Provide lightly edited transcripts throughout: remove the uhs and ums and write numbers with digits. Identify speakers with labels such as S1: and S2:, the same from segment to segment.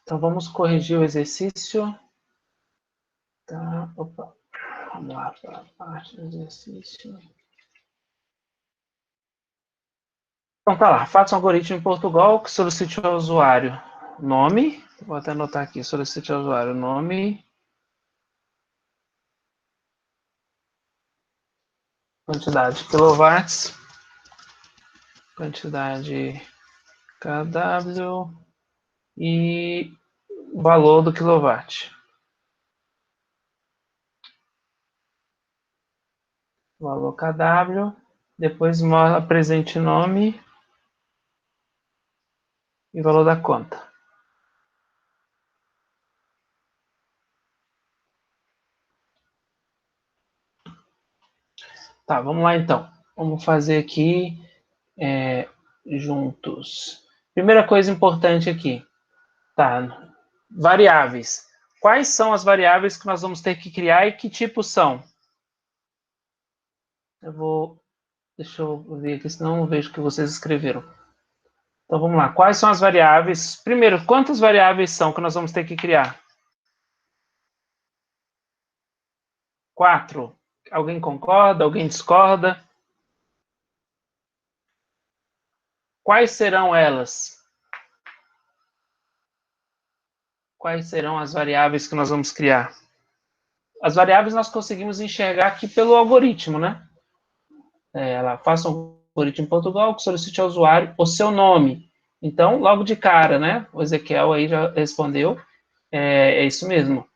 S1: Então, vamos corrigir o exercício. Tá, opa. Vamos lá para a parte do exercício. Então, tá lá. Faça um algoritmo em Portugal que solicite ao usuário nome. Vou até anotar aqui. Solicite ao usuário nome. Quantidade de quilowatts. Quantidade kW. E valor do quilowatt. Valor kW. Depois apresente nome e valor da conta. Tá, vamos lá então. Vamos fazer aqui juntos. Primeira coisa importante aqui. Tá, variáveis. Quais são as variáveis que nós vamos ter que criar e que tipo são? Deixa eu ver aqui, senão eu não vejo o que vocês escreveram. Então vamos lá. Quais são as variáveis? Primeiro, quantas variáveis são que nós vamos ter que criar? 4. Alguém concorda? Alguém discorda? Quais serão elas? Quais serão as variáveis que nós vamos criar? As variáveis nós conseguimos enxergar aqui pelo algoritmo, né? Ela faça um algoritmo em Portugal que solicite ao usuário o seu nome. Então, logo de cara, né? O Ezequiel aí já respondeu. É isso mesmo.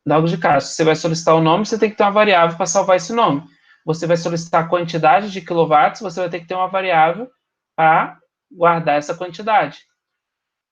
S1: Logo de cara, se você vai solicitar o nome, você tem que ter uma variável para salvar esse nome. Você vai solicitar a quantidade de quilowatts, você vai ter que ter uma variável para guardar essa quantidade.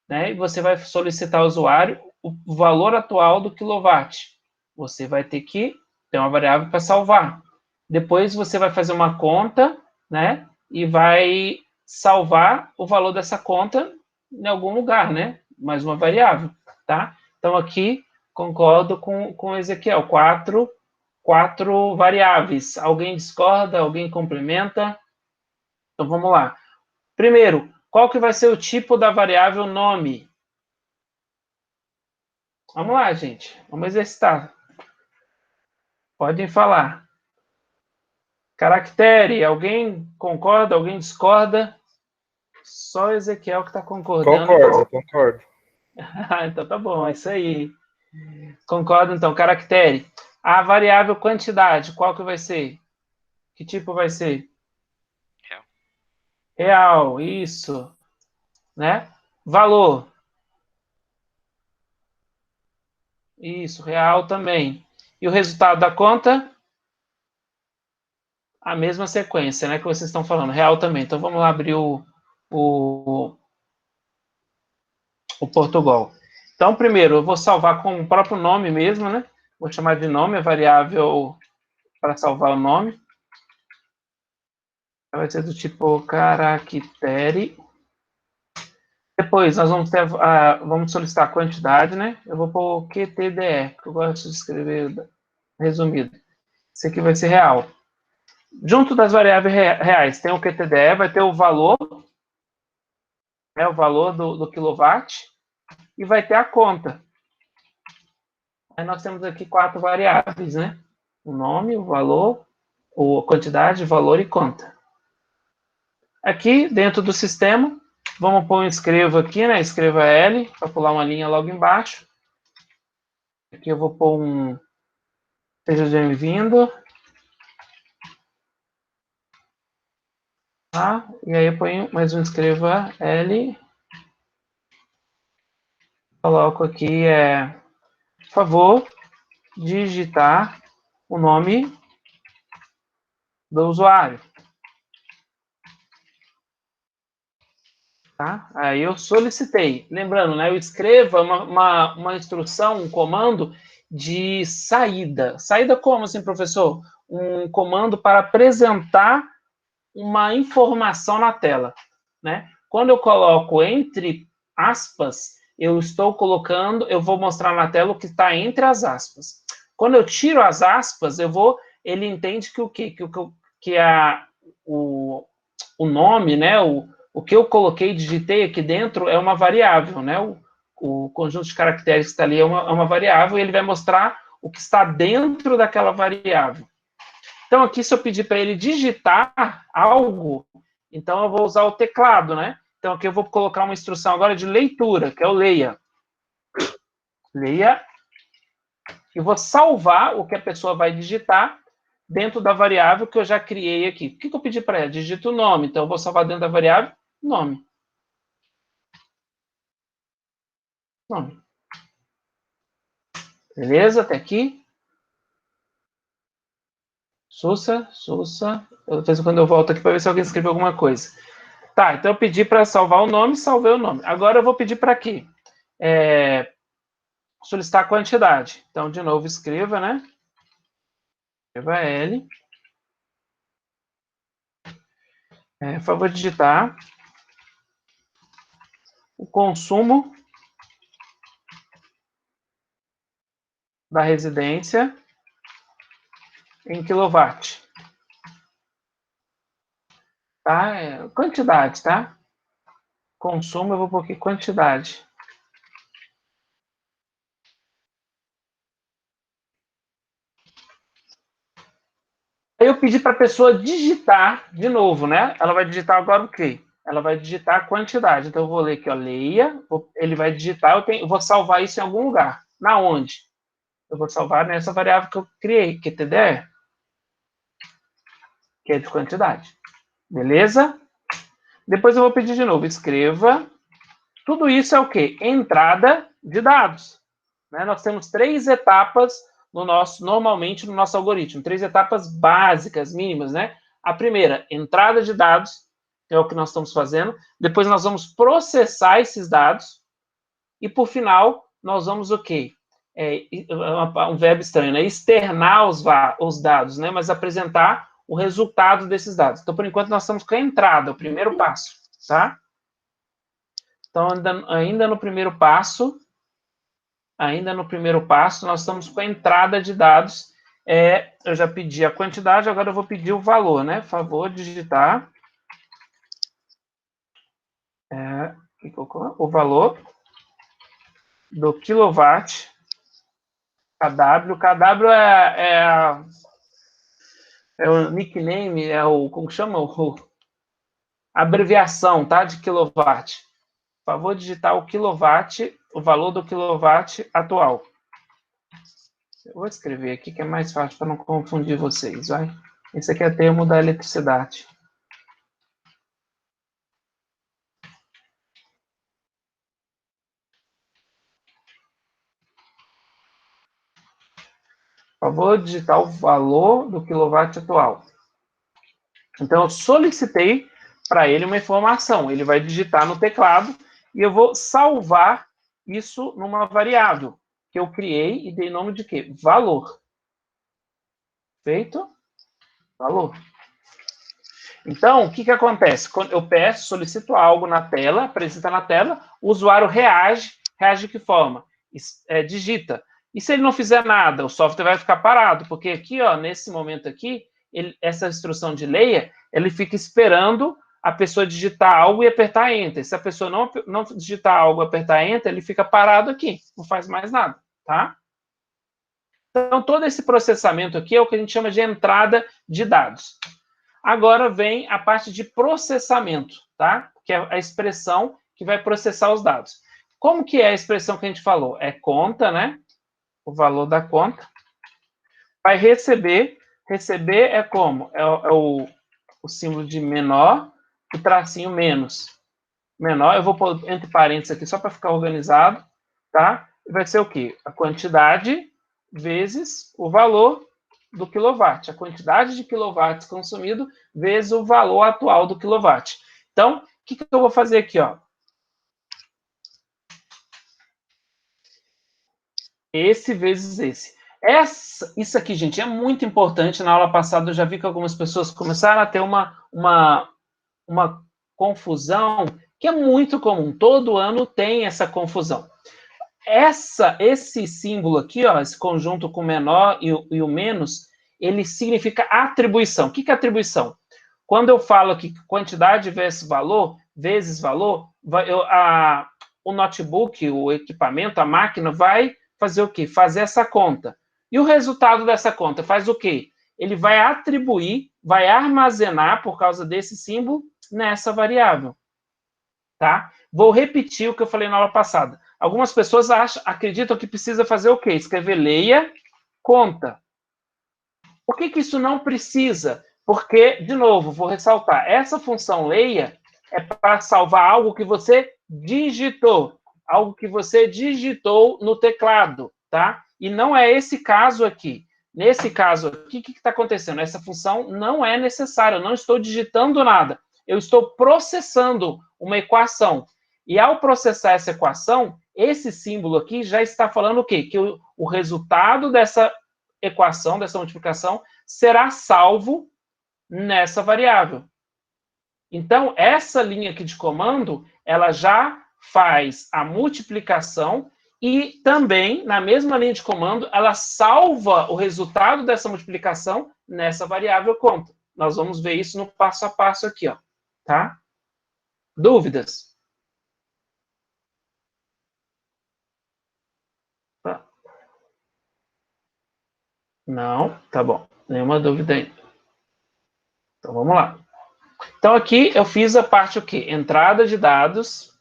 S1: Né? E você vai solicitar ao usuário o valor atual do quilowatt. Você vai ter que ter uma variável para salvar. Depois você vai fazer uma conta, né? E vai salvar o valor dessa conta em algum lugar, né? Mais uma variável, tá? Então, aqui, concordo com o Ezequiel. Quatro variáveis. Alguém discorda? Alguém complementa? Então, vamos lá. Primeiro, qual que vai ser o tipo da variável nome? Vamos lá, gente. Vamos exercitar. Podem falar. Caractere. Alguém concorda? Alguém discorda? Só o Ezequiel que está concordando.
S2: Concordo.
S1: Então tá bom, é isso aí. Concordo, então. Caractere. A variável quantidade, qual que vai ser? Que tipo vai ser? Real, isso. Né? Valor. Isso, real também. E o resultado da conta? A mesma sequência, né, que vocês estão falando. Real também. Então vamos lá abrir o Portugal. Então, primeiro, eu vou salvar com o próprio nome mesmo, né? Vou chamar de nome a variável para salvar o nome. Vai ser do tipo caractere. Depois, nós vamos vamos solicitar a quantidade, né? Eu vou pôr QTDE, porque eu gosto de escrever resumido. Isso aqui vai ser real. Junto das variáveis reais, tem o QTDE, vai ter o valor, né? O valor do quilowatt, e vai ter a conta. Aí nós temos aqui 4 variáveis, né? O nome, o valor, a quantidade, valor e conta. Aqui, dentro do sistema, vamos pôr um escreva aqui, né? Escreva L, para pular uma linha logo embaixo. Aqui eu vou pôr um seja bem-vindo. Tá? E aí eu ponho mais um escreva L. Coloco aqui, por favor, digitar o nome do usuário. Tá? Aí eu solicitei. Lembrando, né, eu escreva uma instrução, um comando de saída. Saída como assim, professor? Um comando para apresentar uma informação na tela. Né? Quando eu coloco entre aspas, eu estou colocando, eu vou mostrar na tela o que está entre as aspas. Quando eu tiro as aspas, ele entende que o quê? Que o nome, né, o que eu coloquei, digitei aqui dentro é uma variável, né? o conjunto de caracteres que está ali é uma variável, e ele vai mostrar o que está dentro daquela variável. Então, aqui, se eu pedir para ele digitar algo, então eu vou usar o teclado, né? Então, aqui eu vou colocar uma instrução agora de leitura, que é o leia. Leia. E vou salvar o que a pessoa vai digitar dentro da variável que eu já criei aqui. O que eu pedi para ela? Digita o nome. Então, eu vou salvar dentro da variável nome. Nome. Beleza? Até aqui. Sussa. De vez em quando eu volto aqui para ver se alguém escreveu alguma coisa. Tá, então eu pedi para salvar o nome, salvei o nome. Agora eu vou pedir para quê? Solicitar a quantidade. Então, de novo, escreva, né? Escreva L. Por favor, digitar o consumo da residência em quilowatt. Tá? Quantidade, tá? Consumo, eu vou pôr aqui quantidade. Aí eu pedi para a pessoa digitar de novo, né? Ela vai digitar agora o quê? Ela vai digitar a quantidade. Então, eu vou ler aqui, ó, leia. Ele vai digitar, eu vou salvar isso em algum lugar. Na onde? Eu vou salvar nessa variável que eu criei, QTDR, que é de quantidade. Beleza? Depois eu vou pedir de novo, escreva. Tudo isso é o quê? Entrada de dados. Né? Nós temos 3 etapas normalmente no nosso algoritmo. 3 etapas básicas, mínimas, né? A primeira, entrada de dados, é o que nós estamos fazendo. Depois nós vamos processar esses dados. E, por final, nós vamos o quê? Um verbo estranho, né? Externar os dados, né? Mas apresentar o resultado desses dados. Então, por enquanto, nós estamos com a entrada, o primeiro passo, tá? Então, ainda no primeiro passo, nós estamos com a entrada de dados. Eu já pedi a quantidade, agora eu vou pedir o valor, né? Por favor, digitar o valor do quilowatt KW. KW é o nickname, como chama? A abreviação, tá? De quilowatt. Por favor, digitar o quilowatt, o valor do quilowatt atual. Eu vou escrever aqui que é mais fácil para não confundir vocês, vai? Esse aqui é termo da eletricidade. Por favor, digitar o valor do quilowatt atual. Então, eu solicitei para ele uma informação. Ele vai digitar no teclado e eu vou salvar isso numa variável que eu criei e dei nome de quê? Valor. Feito? Valor. Então, o que acontece? Quando eu solicito algo na tela, apresenta na tela, o usuário reage de que forma? Digita. E se ele não fizer nada, o software vai ficar parado, porque aqui, ó, nesse momento aqui, essa instrução de leia, ele fica esperando a pessoa digitar algo e apertar Enter. Se a pessoa não digitar algo e apertar Enter, ele fica parado aqui, não faz mais nada, tá? Então, todo esse processamento aqui é o que a gente chama de entrada de dados. Agora vem a parte de processamento, tá? Que é a expressão que vai processar os dados. Como que é a expressão que a gente falou? É conta, né? O valor da conta. Vai receber. Receber é como? É o símbolo de menor, o tracinho menos. Menor, eu vou pôr entre parênteses aqui só para ficar organizado, tá? E vai ser o quê? A quantidade vezes o valor do quilowatt. A quantidade de quilowatts consumido vezes o valor atual do quilowatt. Então, o que eu vou fazer aqui, ó? Esse vezes esse. Isso aqui, gente, é muito importante. Na aula passada eu já vi que algumas pessoas começaram a ter uma confusão que é muito comum. Todo ano tem essa confusão. Esse símbolo aqui, ó, esse conjunto com o menor e o menos, ele significa atribuição. O que é atribuição? Quando eu falo aqui quantidade vezes valor, o notebook, o equipamento, a máquina, vai fazer o quê? Fazer essa conta. E o resultado dessa conta faz o quê? Ele vai atribuir, vai armazenar, por causa desse símbolo, nessa variável. Tá? Vou repetir o que eu falei na aula passada. Algumas pessoas acreditam que precisa fazer o quê? Escrever leia, conta. Por que isso não precisa? Porque, de novo, vou ressaltar, essa função leia é para salvar algo que você digitou, algo que você digitou no teclado, tá? E não é esse caso aqui. Nesse caso aqui, o que está acontecendo? Essa função não é necessária, eu não estou digitando nada, eu estou processando uma equação. E ao processar essa equação, esse símbolo aqui já está falando o quê? Que o resultado dessa equação, dessa multiplicação, será salvo nessa variável. Então, essa linha aqui de comando, ela já faz a multiplicação e também, na mesma linha de comando, ela salva o resultado dessa multiplicação nessa variável conta. Nós vamos ver isso no passo a passo aqui, ó, tá? Dúvidas? Não? Tá bom. Nenhuma dúvida ainda. Então, vamos lá. Então, aqui eu fiz a parte o quê? Entrada de dados.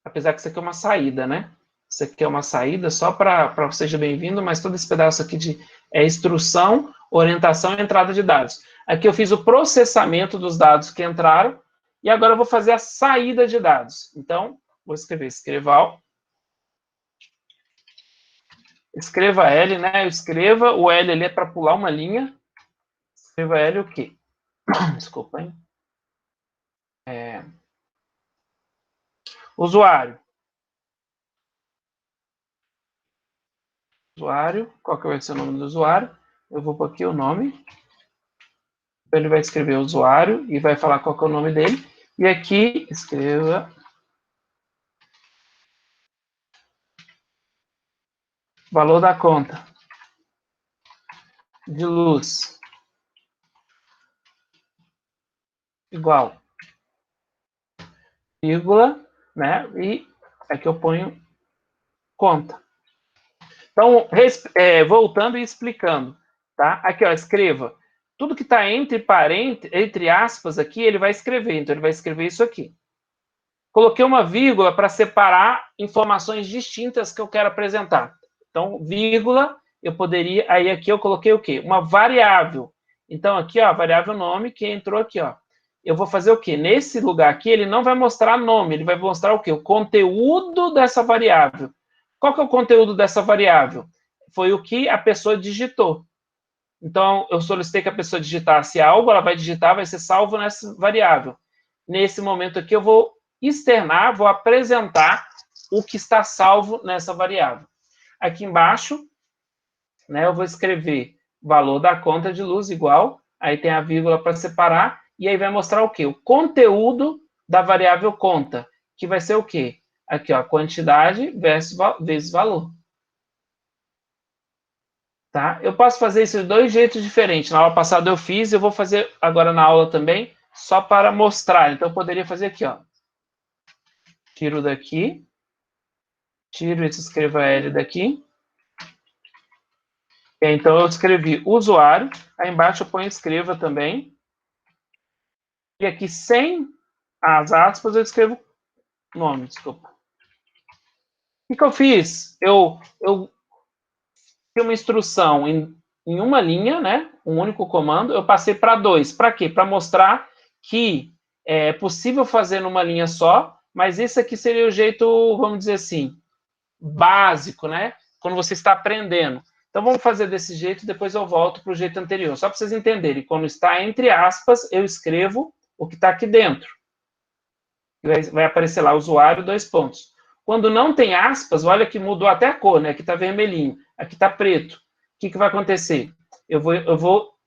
S1: Apesar que isso aqui é uma saída, né? Isso aqui é uma saída só para seja bem-vindo, mas todo esse pedaço aqui é instrução, orientação e entrada de dados. Aqui eu fiz o processamento dos dados que entraram e agora eu vou fazer a saída de dados. Então, vou escrever escreval. Escreva L, né? Escreva, o L ali é para pular uma linha. Escreva L o quê? Desculpa, hein? Usuário. Usuário, qual que vai ser o nome do usuário? Eu vou pôr aqui o nome. Ele vai escrever usuário e vai falar qual que é o nome dele. E aqui, escreva valor da conta de luz igual, vírgula, né? E aqui eu ponho conta. Então, voltando e explicando, tá? Aqui, ó, escreva. Tudo que está entre aspas aqui, ele vai escrever. Então, ele vai escrever isso aqui. Coloquei uma vírgula para separar informações distintas que eu quero apresentar. Então, vírgula, eu poderia... Aí, aqui eu coloquei o quê? Uma variável. Então, aqui, ó, a variável nome que entrou aqui, ó. Eu vou fazer o quê? Nesse lugar aqui, ele não vai mostrar nome, ele vai mostrar o quê? O conteúdo dessa variável. Qual que é o conteúdo dessa variável? Foi o que a pessoa digitou. Então, eu solicitei que a pessoa digitasse algo, ela vai digitar, vai ser salvo nessa variável. Nesse momento aqui, eu vou externar, vou apresentar o que está salvo nessa variável. Aqui embaixo, né, eu vou escrever valor da conta de luz igual, aí tem a vírgula para separar, e aí vai mostrar o quê? O conteúdo da variável conta, que vai ser o quê? Aqui, ó, quantidade vezes valor. Tá? Eu posso fazer isso de dois jeitos diferentes. Na aula passada eu fiz, eu vou fazer agora na aula também, só para mostrar. Então, eu poderia fazer aqui, ó. Tiro daqui, tiro esse escreva L daqui. Então, eu escrevi usuário, aí embaixo eu ponho escreva também. E aqui, sem as aspas, eu escrevo nome, desculpa. O que eu fiz? Eu tenho uma instrução em uma linha, né? Um único comando, eu passei para dois. Para quê? Para mostrar que é possível fazer numa linha só, mas esse aqui seria o jeito, vamos dizer assim, básico, né? Quando você está aprendendo. Então, vamos fazer desse jeito, depois eu volto para o jeito anterior. Só para vocês entenderem. Quando está entre aspas, eu escrevo o que está aqui dentro. Vai aparecer lá, usuário, 2 pontos. Quando não tem aspas, olha que mudou até a cor, né? Aqui está vermelhinho, aqui está preto. O que vai acontecer? Eu vou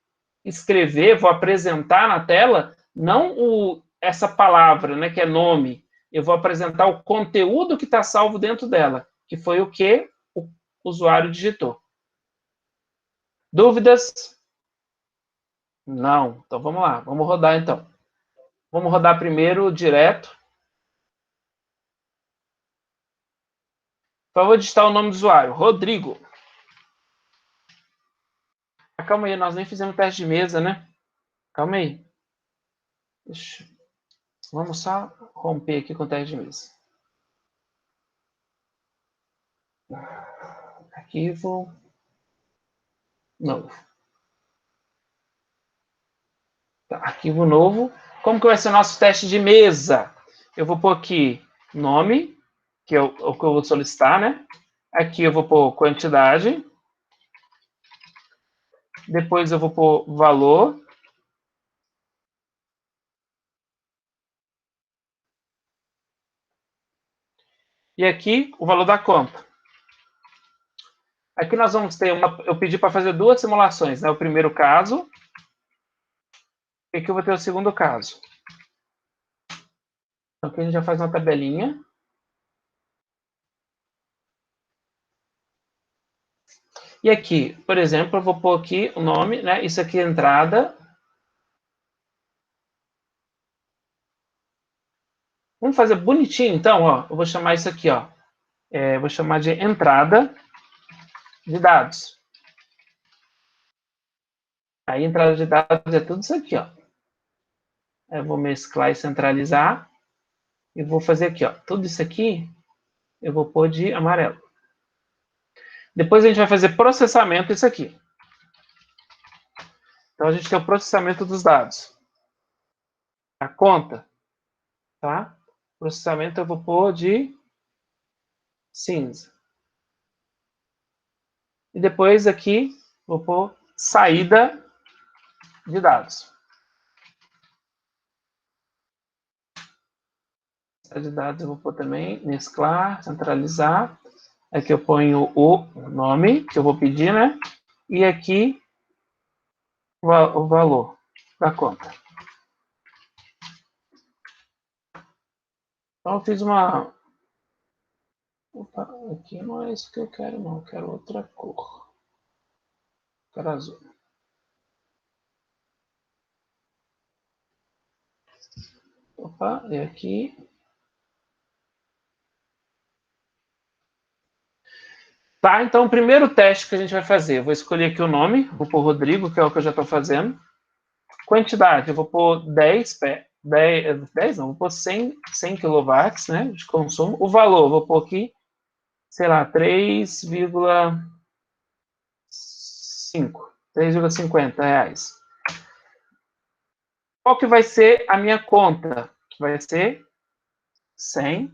S1: escrever, vou apresentar na tela, não essa palavra, né, que é nome. Eu vou apresentar o conteúdo que está salvo dentro dela, que foi o que o usuário digitou. Dúvidas? Não. Então, vamos lá. Vamos rodar, então. Vamos rodar primeiro direto. Então, eu vou digitar o nome do usuário, Rodrigo. Calma aí, nós nem fizemos teste de mesa, né? Calma aí. Vamos só romper aqui com o teste de mesa. Arquivo novo. Tá, arquivo novo. Como que vai ser o nosso teste de mesa? Eu vou pôr aqui nome, que é o que eu vou solicitar, né? Aqui eu vou pôr quantidade. Depois eu vou pôr valor. E aqui o valor da conta. Aqui nós vamos ter eu pedi para fazer duas simulações, né? O primeiro caso. E aqui eu vou ter o segundo caso. Então aqui a gente já faz uma tabelinha. E aqui, por exemplo, eu vou pôr aqui o nome, né? Isso aqui é entrada. Vamos fazer bonitinho, então, ó. Eu vou chamar isso aqui, ó. Vou chamar de entrada de dados. Aí, entrada de dados é tudo isso aqui, ó. Eu vou mesclar e centralizar. E vou fazer aqui, ó. Tudo isso aqui, eu vou pôr de amarelo. Depois a gente vai fazer processamento isso aqui. Então, a gente tem o processamento dos dados. A conta, tá? Processamento eu vou pôr de cinza. E depois aqui, vou pôr saída de dados. Saída de dados eu vou pôr também, mesclar, centralizar. Aqui eu ponho o nome, que eu vou pedir, né? E aqui o valor da conta. Então, eu fiz uma... Opa, aqui não é isso que eu quero, não. Eu quero outra cor. Eu quero azul. Opa, e aqui... Tá, então o primeiro teste que a gente vai fazer, eu vou escolher aqui o nome, vou pôr Rodrigo, que é o que eu já estou fazendo. Quantidade, eu vou pôr 10 não, vou pôr 100 kW, né, de consumo. O valor, eu vou pôr aqui, sei lá, 3,50 reais. Qual que vai ser a minha conta? Vai ser 100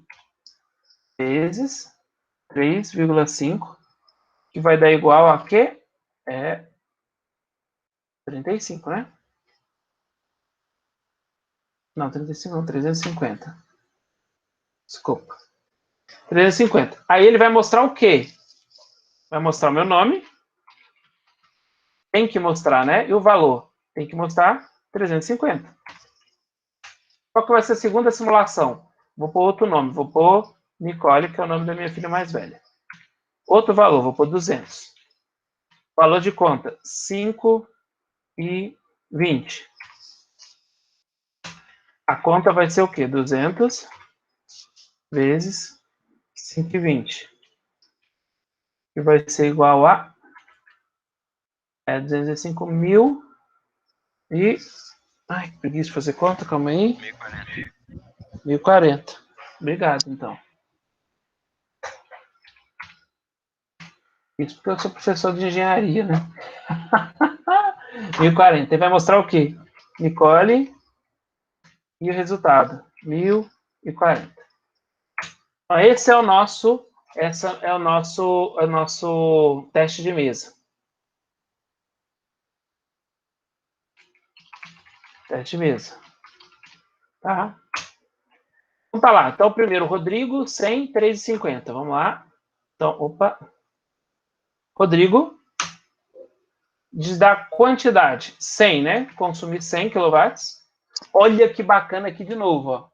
S1: vezes 3,5, que vai dar igual a quê? 35, né? Não, 35 não, 350. Desculpa. 350. Aí ele vai mostrar o quê? Vai mostrar o meu nome. Tem que mostrar, né? E o valor? Tem que mostrar 350. Qual que vai ser a segunda simulação? Vou pôr outro nome. Vou pôr Nicole, que é o nome da minha filha mais velha. Outro valor, vou pôr 200. Valor de conta, 5,20. A conta vai ser o quê? 200 vezes 5,20. Que vai ser igual a 205 mil e... Ai, que preguiça de fazer conta, calma aí. 1.040. Obrigado, então. Isso porque eu sou professor de engenharia, né? 1.040. Ele vai mostrar o quê? Nicole e o resultado. 1.040. Então, esse é o nosso teste de mesa. Teste de mesa. Tá? Então tá lá. Então, primeiro, Rodrigo, 100, 3,50. Vamos lá. Então, opa. Rodrigo, diz da quantidade, 100, né? Consumir 100 kW. Olha que bacana aqui de novo, ó.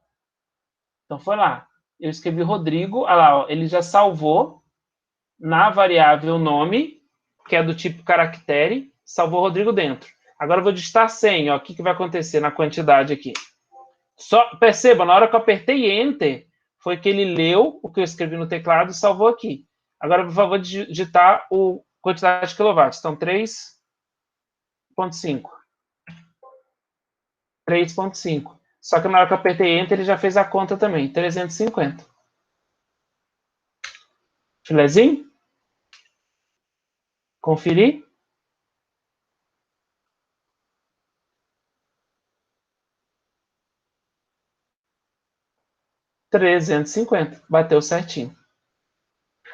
S1: Então, foi lá. Eu escrevi Rodrigo, olha lá, ó, ele já salvou na variável nome, que é do tipo caractere, salvou Rodrigo dentro. Agora eu vou digitar 100, ó. O que vai acontecer na quantidade aqui? Só, perceba, na hora que eu apertei Enter, foi que ele leu o que eu escrevi no teclado e salvou aqui. Agora, por favor, digitar a quantidade de quilowatts. Então, 3,5. 3,5. Só que na hora que eu apertei Enter, ele já fez a conta também. 350. Filezinho? Conferir? R$ 350. Bateu certinho.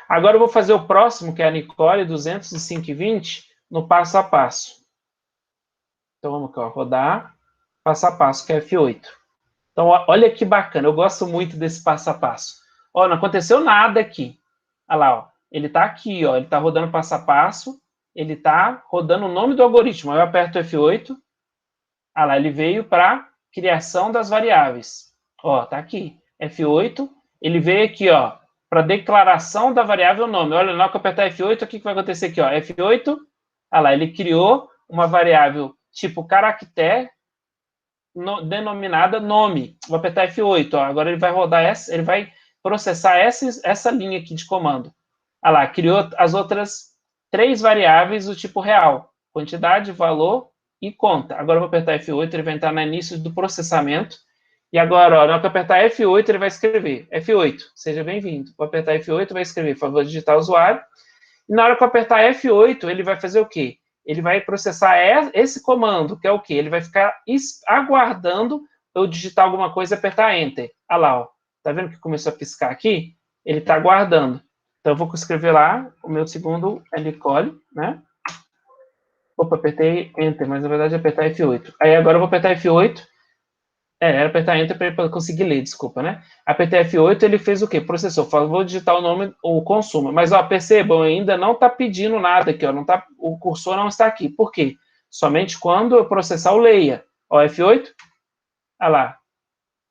S1: Agora eu vou fazer o próximo, que é a Nicole 205,20, no passo a passo. Então vamos aqui, ó, rodar, passo a passo, que é F8. Então, olha que bacana, eu gosto muito desse passo a passo. Ó, não aconteceu nada aqui. Olha lá, ó, ele está aqui, ó, ele está rodando passo a passo, ele está rodando o nome do algoritmo. Aí eu aperto F8, olha lá, ele veio para criação das variáveis. Ó, tá aqui, F8, ele veio aqui, ó, para declaração da variável nome. Olha, na hora que eu apertar F8, o que vai acontecer aqui, ó? F8, olha lá, ele criou uma variável tipo caractere, denominada nome. Vou apertar F8, ó, agora ele vai rodar essa, ele vai processar essa linha aqui de comando. Olha lá, criou as outras 3 variáveis do tipo real: quantidade, valor e conta. Agora eu vou apertar F8, ele vai entrar no início do processamento. E agora, ó, na hora que eu apertar F8, ele vai escrever F8, seja bem-vindo. Vou apertar F8, vai escrever, por favor, digitar usuário. E na hora que eu apertar F8, ele vai fazer o quê? Ele vai processar esse comando, que é o quê? Ele vai ficar aguardando eu digitar alguma coisa e apertar Enter. Olha lá, ó. Tá vendo que começou a piscar aqui? Ele está aguardando. Então, eu vou escrever lá, o meu segundo é Nicole, né? Opa, apertei Enter, mas na verdade é apertar F8. Aí agora eu vou apertar F8. Era apertar Enter para conseguir ler, desculpa, né? Apertei F8, ele fez o quê? Processou. Falou, vou digitar o nome, o consumo. Mas, ó, percebam, ainda não está pedindo nada aqui, ó. Não tá, o cursor não está aqui. Por quê? Somente quando eu processar o leia. Ó, F8. Ah lá.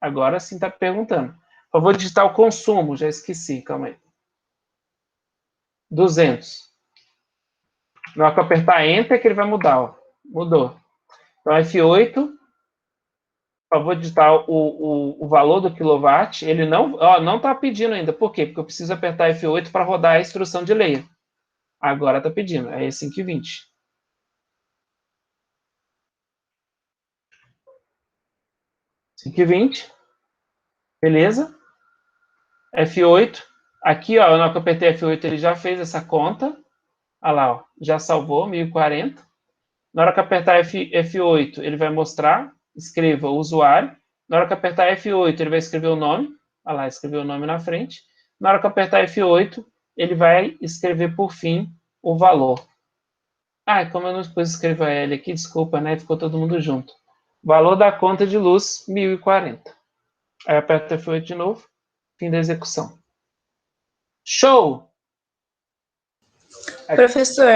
S1: Agora sim está perguntando. Eu vou digitar o consumo. Já esqueci, calma aí. 200. Na hora que eu apertar Enter, que ele vai mudar, ó. Mudou. Então, F8. Eu vou digitar o valor do quilowatt, ele não está pedindo ainda. Por quê? Porque eu preciso apertar F8 para rodar a instrução de layer. Agora está pedindo, é 5,20. 5,20. Beleza. F8. Aqui, ó, na hora que eu apertei F8, ele já fez essa conta. Olha lá, ó, já salvou, 1040. Na hora que eu apertar F8, ele vai mostrar, escreva o usuário. Na hora que eu apertar F8, ele vai escrever o nome. Olha lá, escreveu o nome na frente. Na hora que eu apertar F8, ele vai escrever, por fim, o valor. Ah, como eu não pus escrever L aqui, desculpa, né? Ficou todo mundo junto. Valor da conta de luz, 1040. Aí aperta F8 de novo, fim da execução. Show!
S2: Professor,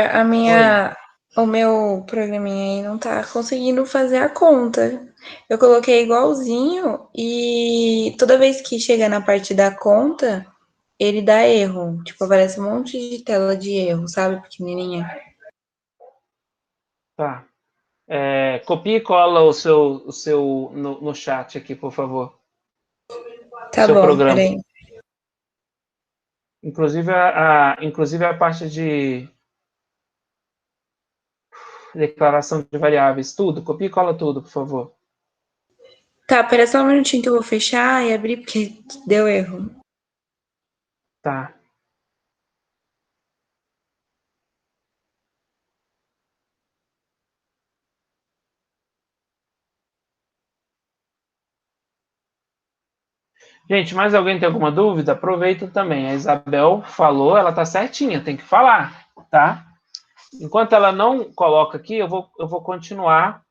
S2: o meu programinha aí não tá conseguindo fazer a conta. Eu coloquei igualzinho e toda vez que chega na parte da conta, ele dá erro. Tipo, aparece um monte de tela de erro, sabe? Pequenininha.
S1: Tá. Copia e cola o seu no chat aqui, por favor.
S2: Tá
S1: Seu
S2: bom,
S1: programa.
S2: peraí.
S1: Inclusive a parte de declaração de variáveis, tudo. Copia e cola tudo, por favor.
S2: Tá, pera só um minutinho que eu vou fechar e abrir porque deu erro.
S1: Tá. Gente, mais alguém tem alguma dúvida? Aproveita também. A Isabel falou, ela tá certinha, tem que falar, tá? Enquanto ela não coloca aqui, eu vou continuar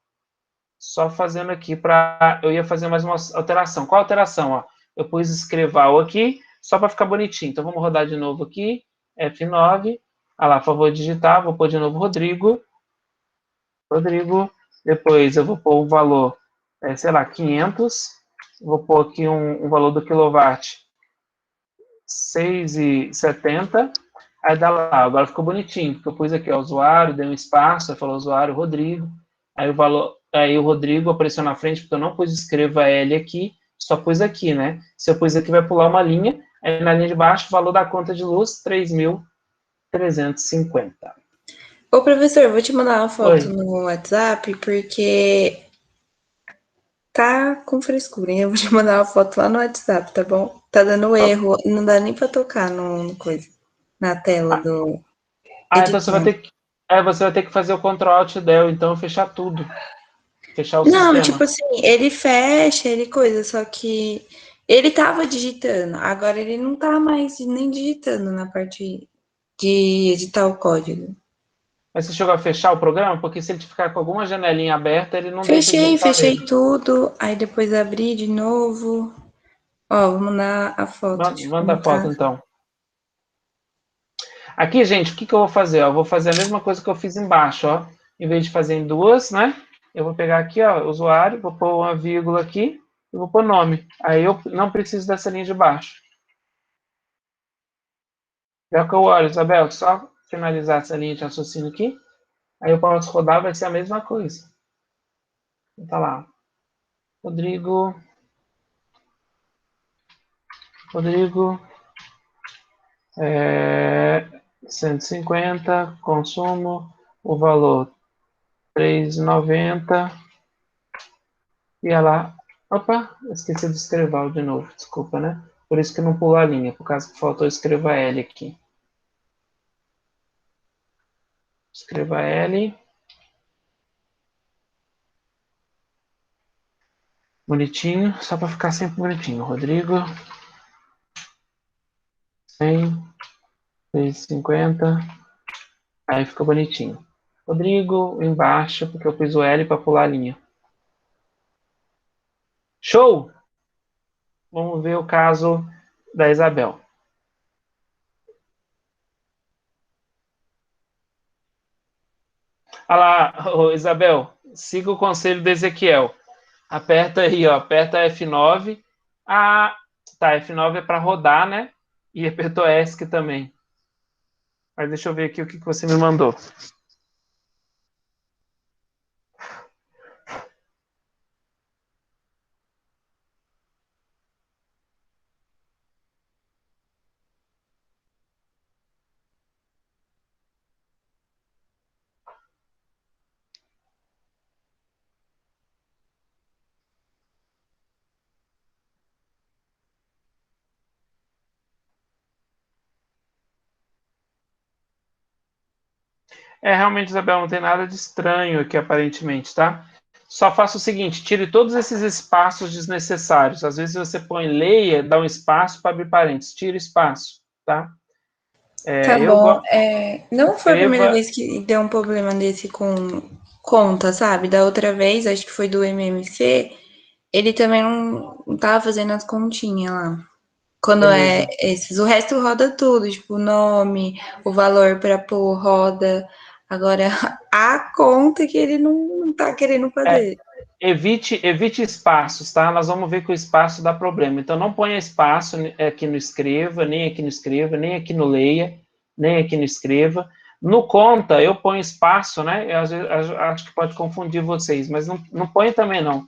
S1: só fazendo aqui para... Eu ia fazer mais uma alteração. Qual alteração? Ó? Eu pus escreval aqui, só para ficar bonitinho. Então, vamos rodar de novo aqui. F9. Ah lá, por favor, digitar. Vou pôr de novo Rodrigo. Depois eu vou pôr o valor, sei lá, 500. Vou pôr aqui um valor do quilowatt, 6,70. Aí dá lá, agora ficou bonitinho, porque eu pus aqui, ó, usuário, dei um espaço, aí falou usuário, Rodrigo. Aí o valor, aí o Rodrigo apareceu na frente, porque eu não pus escreva L aqui, só pus aqui, né? Se eu pus aqui, vai pular uma linha, aí na linha de baixo, valor da conta de luz, 3.000 350.
S2: Ô, professor, vou te mandar uma foto
S1: Oi.
S2: no WhatsApp, porque tá com frescura, hein? Eu vou te mandar uma foto lá no WhatsApp, tá bom? Tá dando erro, não dá nem pra tocar no coisa, na tela do
S1: Então
S2: editor.
S1: você vai ter que fazer o Ctrl Alt Del, então fechar tudo. Fechar o
S2: Não, tipo
S1: sistema.
S2: assim, ele fecha, ele coisa, só que ele tava digitando, agora ele não tá mais nem digitando na parte de editar o código.
S1: Mas você chegou a fechar o programa? Porque se ele ficar com alguma janelinha aberta, ele não deixa
S2: Fechei,
S1: digitar
S2: fechei
S1: mesmo.
S2: tudo, aí depois abri de novo. Ó, vou mandar a foto de
S1: Manda
S2: como
S1: a foto,
S2: tá.
S1: então. Aqui, gente, o que eu vou fazer? Ó? Eu vou fazer a mesma coisa que eu fiz embaixo, ó. Em vez de fazer em duas, né? Eu vou pegar aqui, ó, usuário, vou pôr uma vírgula aqui e vou pôr nome. Aí eu não preciso dessa linha de baixo. É o que eu olho, Isabel, só finalizar essa linha de raciocínio aqui. Aí eu posso rodar, vai ser a mesma coisa. Tá lá. Rodrigo, é, 150, consumo, o valor 3,90. E ela, opa, esqueci de escrever de novo, desculpa, né? Por isso que não pulou a linha, por causa que faltou escrever L aqui. Escreva L. Bonitinho, só para ficar sempre bonitinho. Rodrigo, 100, 350. Aí fica bonitinho. Rodrigo, embaixo, porque eu pus o L para pular a linha. Show! Vamos ver o caso da Isabel. Olha lá, Isabel, siga o conselho do Ezequiel. Aperta aí, ó, aperta F9. Ah, tá, F9 é para rodar, né? E apertou ESC também. Mas deixa eu ver aqui o que você me mandou. Realmente, Isabel, não tem nada de estranho aqui, aparentemente, tá? Só faça o seguinte, tire todos esses espaços desnecessários. Às vezes você põe leia, dá um espaço para abrir parênteses. Tira espaço, tá?
S2: Tá
S1: Eu
S2: bom.
S1: gosto.
S2: Não foi a primeira
S1: Escreva.
S2: vez que deu um problema desse com conta, sabe? Da outra vez, acho que foi do MMC, ele também não tava fazendo as continhas lá. Quando é
S1: Beleza.
S2: esses, o resto roda tudo, tipo, o nome, o valor para pôr roda. Agora, a conta que ele não tá querendo fazer.
S1: Evite espaços, tá? Nós vamos ver que o espaço dá problema. Então, não ponha espaço aqui no escreva, nem aqui no escreva, nem aqui no leia, nem aqui no escreva. No conta, eu ponho espaço, né? Eu, às vezes, acho que pode confundir vocês, mas não põe também, não.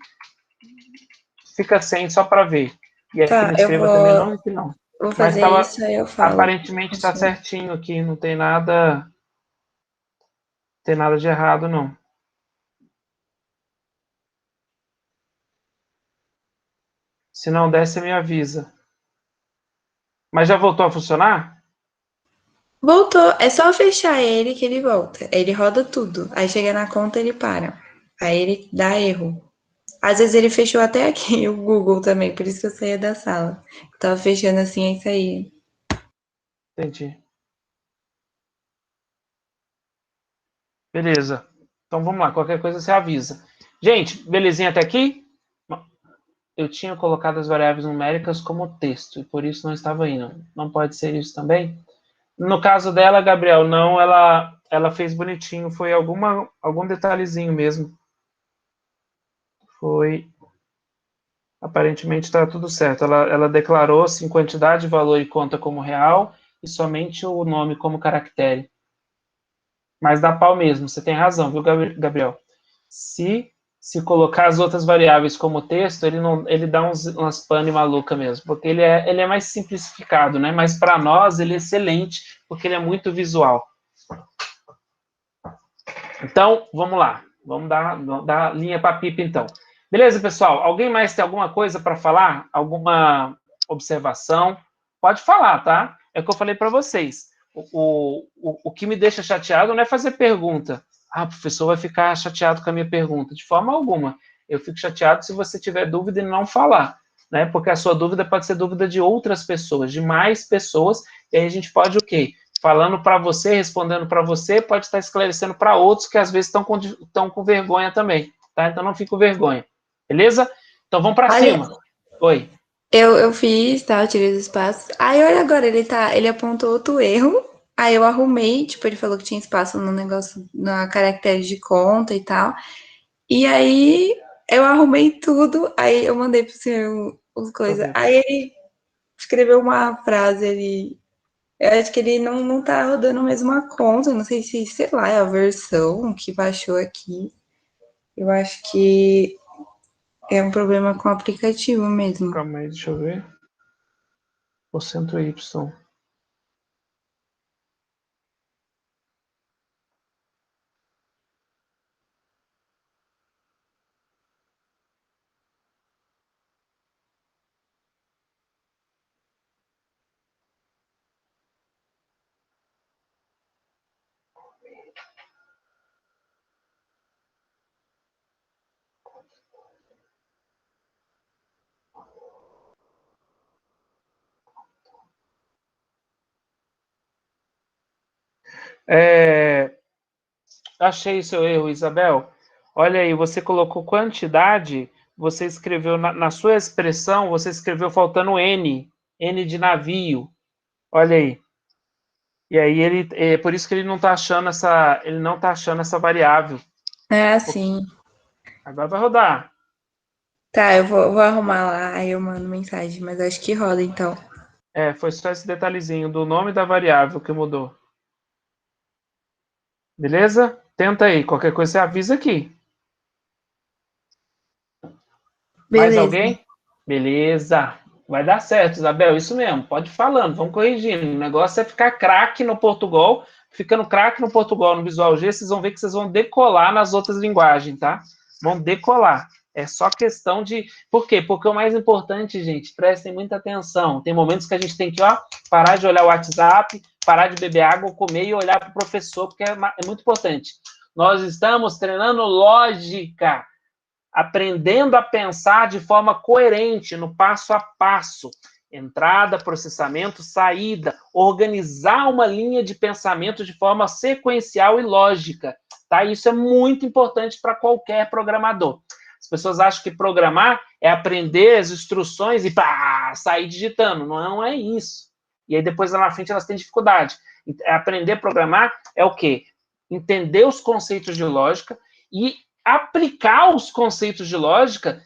S1: Fica sem só para ver. E aqui
S2: Tá,
S1: no
S2: eu
S1: escreva também
S2: vou,
S1: não, aqui não.
S2: vou
S1: Mas
S2: fazer
S1: tava,
S2: isso, aí eu falo.
S1: aparentemente está certinho aqui, não tem nada de errado, não. Se não der, você me avisa. Mas já voltou a funcionar?
S2: Voltou, é só fechar ele que ele volta. Ele roda tudo. Aí chega na conta, ele para. Aí ele dá erro. Às vezes ele fechou até aqui o Google também, por isso que eu saía da sala. Tava fechando assim, aí saía.
S1: Entendi. Beleza. Então vamos lá, qualquer coisa você avisa. Gente, belezinha até aqui? Eu tinha colocado as variáveis numéricas como texto, e por isso não estava indo. Não pode ser isso também? No caso dela, Gabriel, não, ela fez bonitinho, foi algum detalhezinho mesmo. Foi, aparentemente está tudo certo. Ela declarou assim, quantidade, valor e conta como real, e somente o nome como caractere. Mas dá pau mesmo, você tem razão, viu, Gabriel? Se se colocar as outras variáveis como texto, ele dá umas pane maluca mesmo, porque ele é mais simplificado, né? Mas para nós ele é excelente, porque ele é muito visual. Então, vamos lá. Vamos dar linha para a pipa, então. Beleza, pessoal? Alguém mais tem alguma coisa para falar? Alguma observação? Pode falar, tá? É o que eu falei para vocês. O que me deixa chateado não é fazer pergunta. Ah, o professor vai ficar chateado com a minha pergunta. De forma alguma. Eu fico chateado se você tiver dúvida e não falar, né? Porque a sua dúvida pode ser dúvida de outras pessoas, de mais pessoas, e aí a gente pode o quê? Falando para você, respondendo para você, pode estar esclarecendo para outros que às vezes estão com vergonha também, tá? Então não fique com vergonha, beleza? Então vamos para cima. Oi.
S2: Eu fiz, tá? Eu tirei os espaços. Aí olha agora, ele apontou outro erro. Aí eu arrumei, tipo, ele falou que tinha espaço no negócio, na caractere de conta e tal. E aí eu arrumei tudo, aí eu mandei pro senhor as coisas. Aí ele escreveu uma frase ali. Eu acho que ele não tá rodando mesmo a conta. Não sei se, sei lá, é a versão que baixou aqui. Eu acho que é um problema com o aplicativo mesmo.
S1: Calma aí, deixa eu ver. Porcento Y. Achei seu erro, Isabel. Olha aí, você colocou quantidade, você escreveu na sua expressão, você escreveu faltando N de navio. Olha aí. E aí é por isso que ele não está achando essa variável.
S2: Ah, sim.
S1: Agora vai rodar.
S2: Tá, eu vou arrumar lá, aí eu mando mensagem, mas acho que roda então.
S1: Foi só esse detalhezinho do nome da variável que mudou. Beleza? Tenta aí, qualquer coisa você avisa aqui. Mais
S2: Beleza.
S1: alguém? Beleza. Vai dar certo, Isabel, isso mesmo. Pode ir falando, vamos corrigindo. O negócio é ficar craque no Portugal. Ficando craque no Portugal, no Visual G, vocês vão ver que vocês vão decolar nas outras linguagens, tá? Vão decolar. É só questão de... Por quê? Porque o mais importante, gente, prestem muita atenção. Tem momentos que a gente tem que, parar de olhar o WhatsApp, parar de beber água, comer e olhar para o professor, porque é muito importante. Nós estamos treinando lógica, aprendendo a pensar de forma coerente, no passo a passo. Entrada, processamento, saída. Organizar uma linha de pensamento de forma sequencial e lógica. Tá? Isso é muito importante para qualquer programador. As pessoas acham que programar é aprender as instruções e sair digitando. Não é isso. E aí depois lá na frente elas têm dificuldade. Aprender a programar é o quê? Entender os conceitos de lógica e aplicar os conceitos de lógica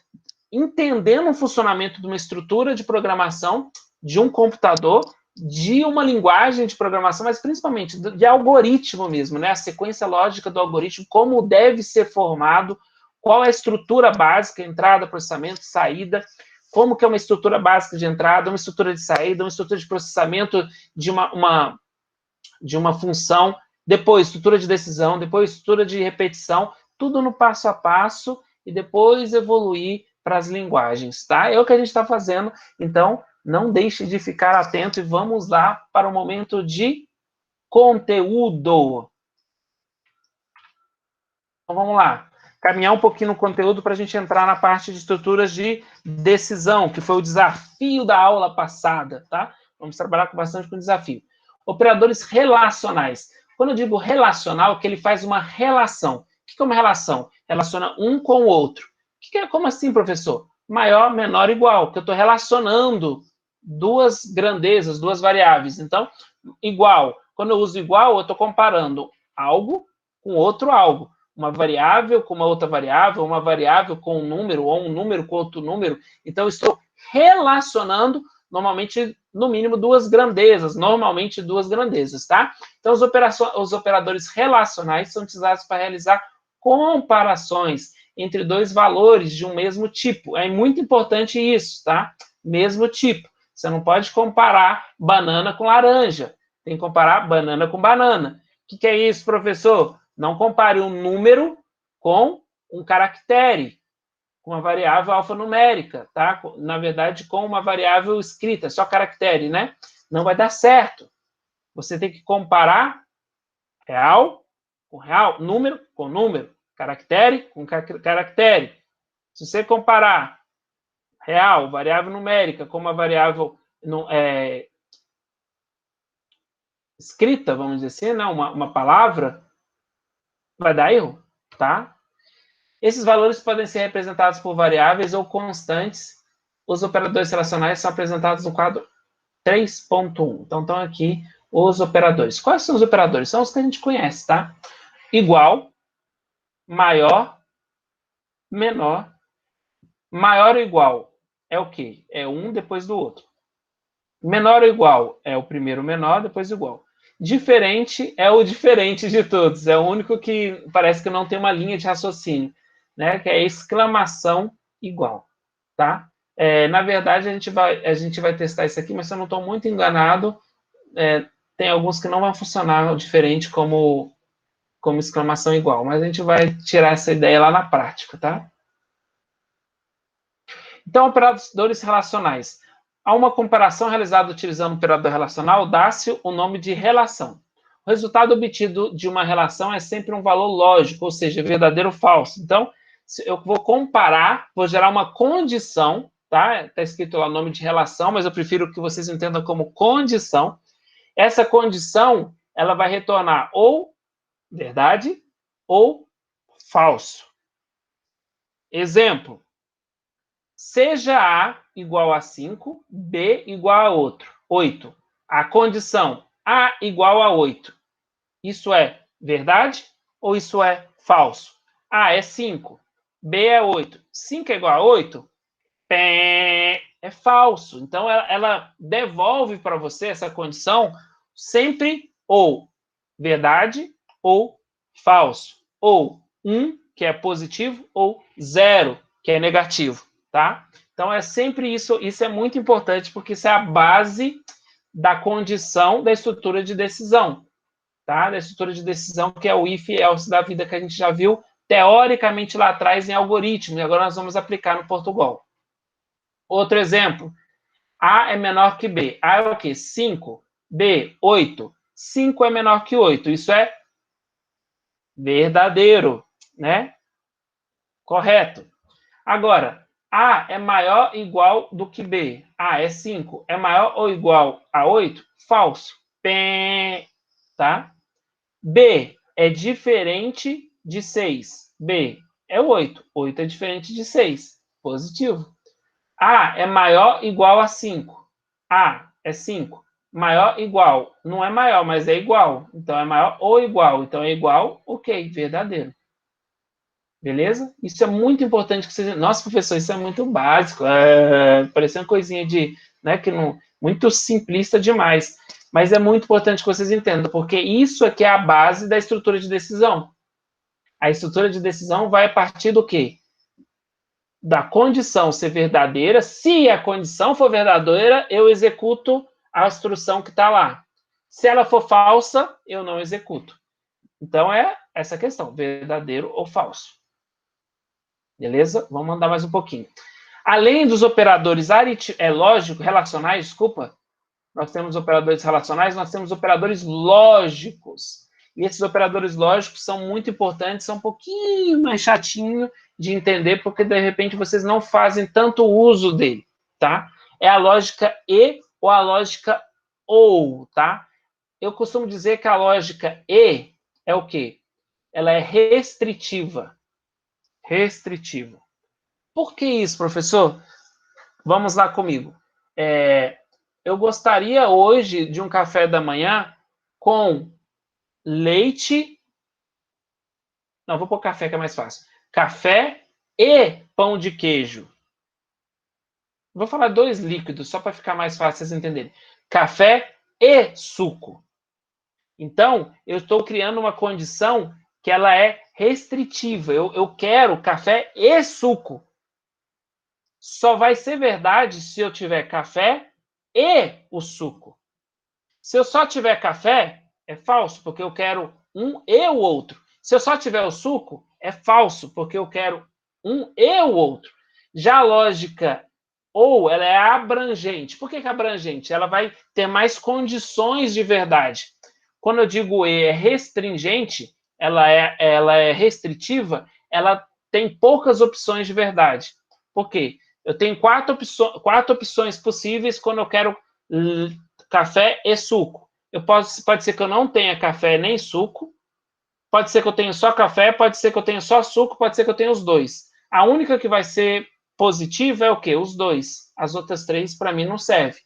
S1: entendendo o funcionamento de uma estrutura de programação, de um computador, de uma linguagem de programação, mas principalmente de algoritmo mesmo, né? A sequência lógica do algoritmo, como deve ser formado, qual é a estrutura básica, entrada, processamento, saída, como que é uma estrutura básica de entrada, uma estrutura de saída, uma estrutura de processamento de uma função, depois estrutura de decisão, depois estrutura de repetição, tudo no passo a passo e depois evoluir para as linguagens, tá? É o que a gente está fazendo, então não deixe de ficar atento e vamos lá para o momento de conteúdo. Então vamos lá, caminhar um pouquinho no conteúdo para a gente entrar na parte de estruturas de decisão, que foi o desafio da aula passada, tá? Vamos trabalhar bastante com desafio. Operadores relacionais. Quando eu digo relacional, é que ele faz uma relação. O que é uma relação? Relaciona um com o outro. Como assim, professor? Maior, menor, igual. Que eu estou relacionando duas grandezas, duas variáveis. Então, igual. Quando eu uso igual, eu estou comparando algo com outro algo. Uma variável com uma outra variável, uma variável com um número, ou um número com outro número. Então, eu estou relacionando, normalmente, no mínimo, duas grandezas. Normalmente, duas grandezas, tá? Então, os operadores relacionais são utilizados para realizar comparações entre dois valores de um mesmo tipo. É muito importante isso, tá? Mesmo tipo. Você não pode comparar banana com laranja. Tem que comparar banana com banana. O que é isso, professor? Não compare um número com um caractere, com uma variável alfanumérica, tá? Na verdade, com uma variável escrita, só caractere, né? Não vai dar certo. Você tem que comparar real com real, número com número, caractere com caractere. Se você comparar real, variável numérica, com uma variável escrita, vamos dizer assim, né? uma palavra, vai dar erro, tá? Esses valores podem ser representados por variáveis ou constantes. Os operadores relacionais são apresentados no quadro 3.1. Então, estão aqui os operadores. Quais são os operadores? São os que a gente conhece, tá? Igual, maior, menor. Maior ou igual é o quê? É um depois do outro. Menor ou igual é o primeiro menor, depois igual. Diferente é o diferente de todos. É o único que parece que não tem uma linha de raciocínio, né? Que é exclamação igual, tá? Na verdade, a gente vai testar isso aqui, mas se eu não estou muito enganado, tem alguns que não vão funcionar diferente como exclamação igual, mas a gente vai tirar essa ideia lá na prática, tá? Então, operadores relacionais. Há uma comparação realizada utilizando o operador relacional, dá-se o nome de relação. O resultado obtido de uma relação é sempre um valor lógico, ou seja, verdadeiro ou falso. Então, eu vou comparar, vou gerar uma condição, tá? Está escrito lá o nome de relação, mas eu prefiro que vocês entendam como condição. Essa condição, ela vai retornar ou verdade ou falso. Exemplo. Seja A igual a 5, B igual a 8. A condição A igual a 8. Isso é verdade ou isso é falso? A é 5, B é 8. 5 é igual a 8? É falso. Então, ela devolve para você essa condição sempre ou verdade ou falso. Ou 1, que é positivo, ou 0, que é negativo, tá? Então, é sempre isso. Isso é muito importante, porque isso é a base da condição da estrutura de decisão, tá? Da estrutura de decisão, que é o if e else da vida, que a gente já viu teoricamente lá atrás em algoritmo, e agora nós vamos aplicar no Portugal. Outro exemplo. A é menor que B. A é o quê? 5. B, 8. 5 é menor que 8. Isso é verdadeiro, né? Correto. Agora, A é maior ou igual do que B. A é 5. É maior ou igual a 8? Falso. Pé, tá? B é diferente de 6. B é 8. 8 é diferente de 6. Positivo. A é maior ou igual a 5. A é 5. Maior ou igual. Não é maior, mas é igual. Então, é maior ou igual. Então, é igual, ok, verdadeiro. Beleza? Isso é muito importante que vocês... Nossa, professor, isso é muito básico. Parece uma coisinha de... Né, que não... Muito simplista demais. Mas é muito importante que vocês entendam, porque isso aqui é a base da estrutura de decisão. A estrutura de decisão vai a partir do quê? Da condição ser verdadeira. Se a condição for verdadeira, eu executo a instrução que está lá. Se ela for falsa, eu não executo. Então, é essa questão, verdadeiro ou falso. Beleza? Vamos andar mais um pouquinho. Além dos operadores relacionais, desculpa, nós temos operadores relacionais, nós temos operadores lógicos. E esses operadores lógicos são muito importantes, são um pouquinho mais chatinho de entender, porque de repente vocês não fazem tanto uso dele, tá? É a lógica e ou a lógica ou, tá? Eu costumo dizer que a lógica e é o quê? Ela é restritiva. Restritiva. Por que isso, professor? Vamos lá comigo. Eu gostaria hoje de um café da manhã com leite. Não, vou pôr café, que é mais fácil. Café e pão de queijo. Vou falar 2 líquidos, só para ficar mais fácil vocês entenderem. Café e suco. Então, eu estou criando uma condição que ela é restritiva. Eu quero café e suco. Só vai ser verdade se eu tiver café e o suco. Se eu só tiver café, é falso, porque eu quero um e o outro. Se eu só tiver o suco, é falso, porque eu quero um e o outro. Já a lógica ou, ela é abrangente. Por que é abrangente? Ela vai ter mais condições de verdade. Quando eu digo e é restringente, ela é restritiva, ela tem poucas opções de verdade. Por quê? Eu tenho quatro opções possíveis quando eu quero café e suco. Pode ser que eu não tenha café nem suco, pode ser que eu tenha só café, pode ser que eu tenha só suco, pode ser que eu tenha os dois. A única que vai ser positiva é o quê? Os dois. As outras três, para mim, não servem.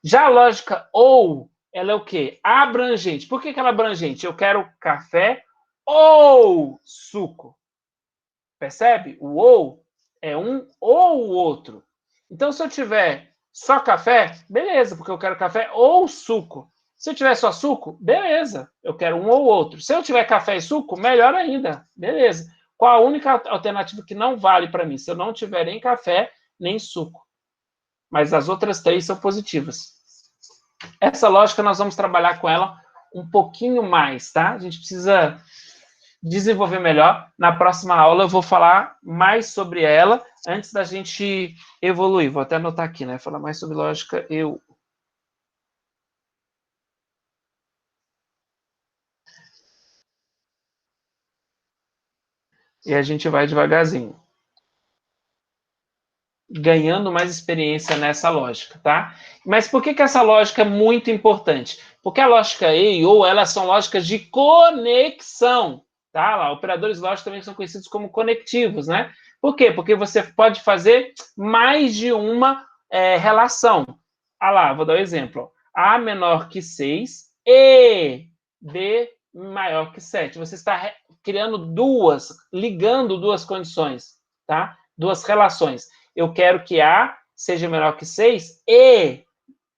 S1: Já a lógica ou, ela é o quê? Abrangente. Por que ela é abrangente? Eu quero café ou suco. Percebe? O ou é um ou o outro. Então, se eu tiver só café, beleza, porque eu quero café ou suco. Se eu tiver só suco, beleza, eu quero um ou outro. Se eu tiver café e suco, melhor ainda, beleza. Qual a única alternativa que não vale para mim? Se eu não tiver nem café, nem suco. Mas as outras três são positivas. Essa lógica nós vamos trabalhar com ela um pouquinho mais, tá? A gente precisa desenvolver melhor. Na próxima aula eu vou falar mais sobre ela antes da gente evoluir. Vou até anotar aqui, né? Falar mais sobre lógica eu. E a gente vai devagarzinho, ganhando mais experiência nessa lógica, tá? Mas por que essa lógica é muito importante? Porque a lógica e ou, elas são lógicas de conexão, tá? Lá, operadores lógicos também são conhecidos como conectivos, né? Por quê? Porque você pode fazer mais de uma relação. Ah lá, vou dar um exemplo. A menor que 6 e B maior que 7. Você está criando ligando duas condições, tá? Duas relações. Eu quero que A seja menor que 6 e,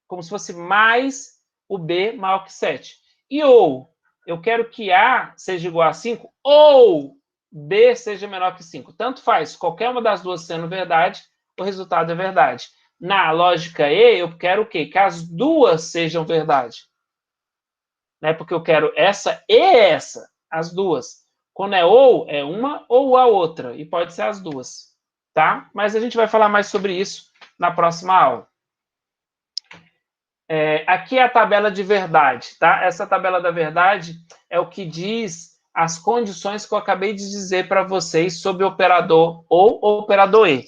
S1: como se fosse mais o B maior que 7. E ou, eu quero que A seja igual a 5 ou B seja menor que 5. Tanto faz, qualquer uma das duas sendo verdade, o resultado é verdade. Na lógica E, eu quero o quê? Que as duas sejam verdade. Né? Porque eu quero essa e essa, as duas. Quando é uma ou a outra, e pode ser as duas. Tá? Mas a gente vai falar mais sobre isso na próxima aula. Aqui é a tabela de verdade, tá? Essa tabela da verdade é o que diz as condições que eu acabei de dizer para vocês sobre o operador ou o operador E.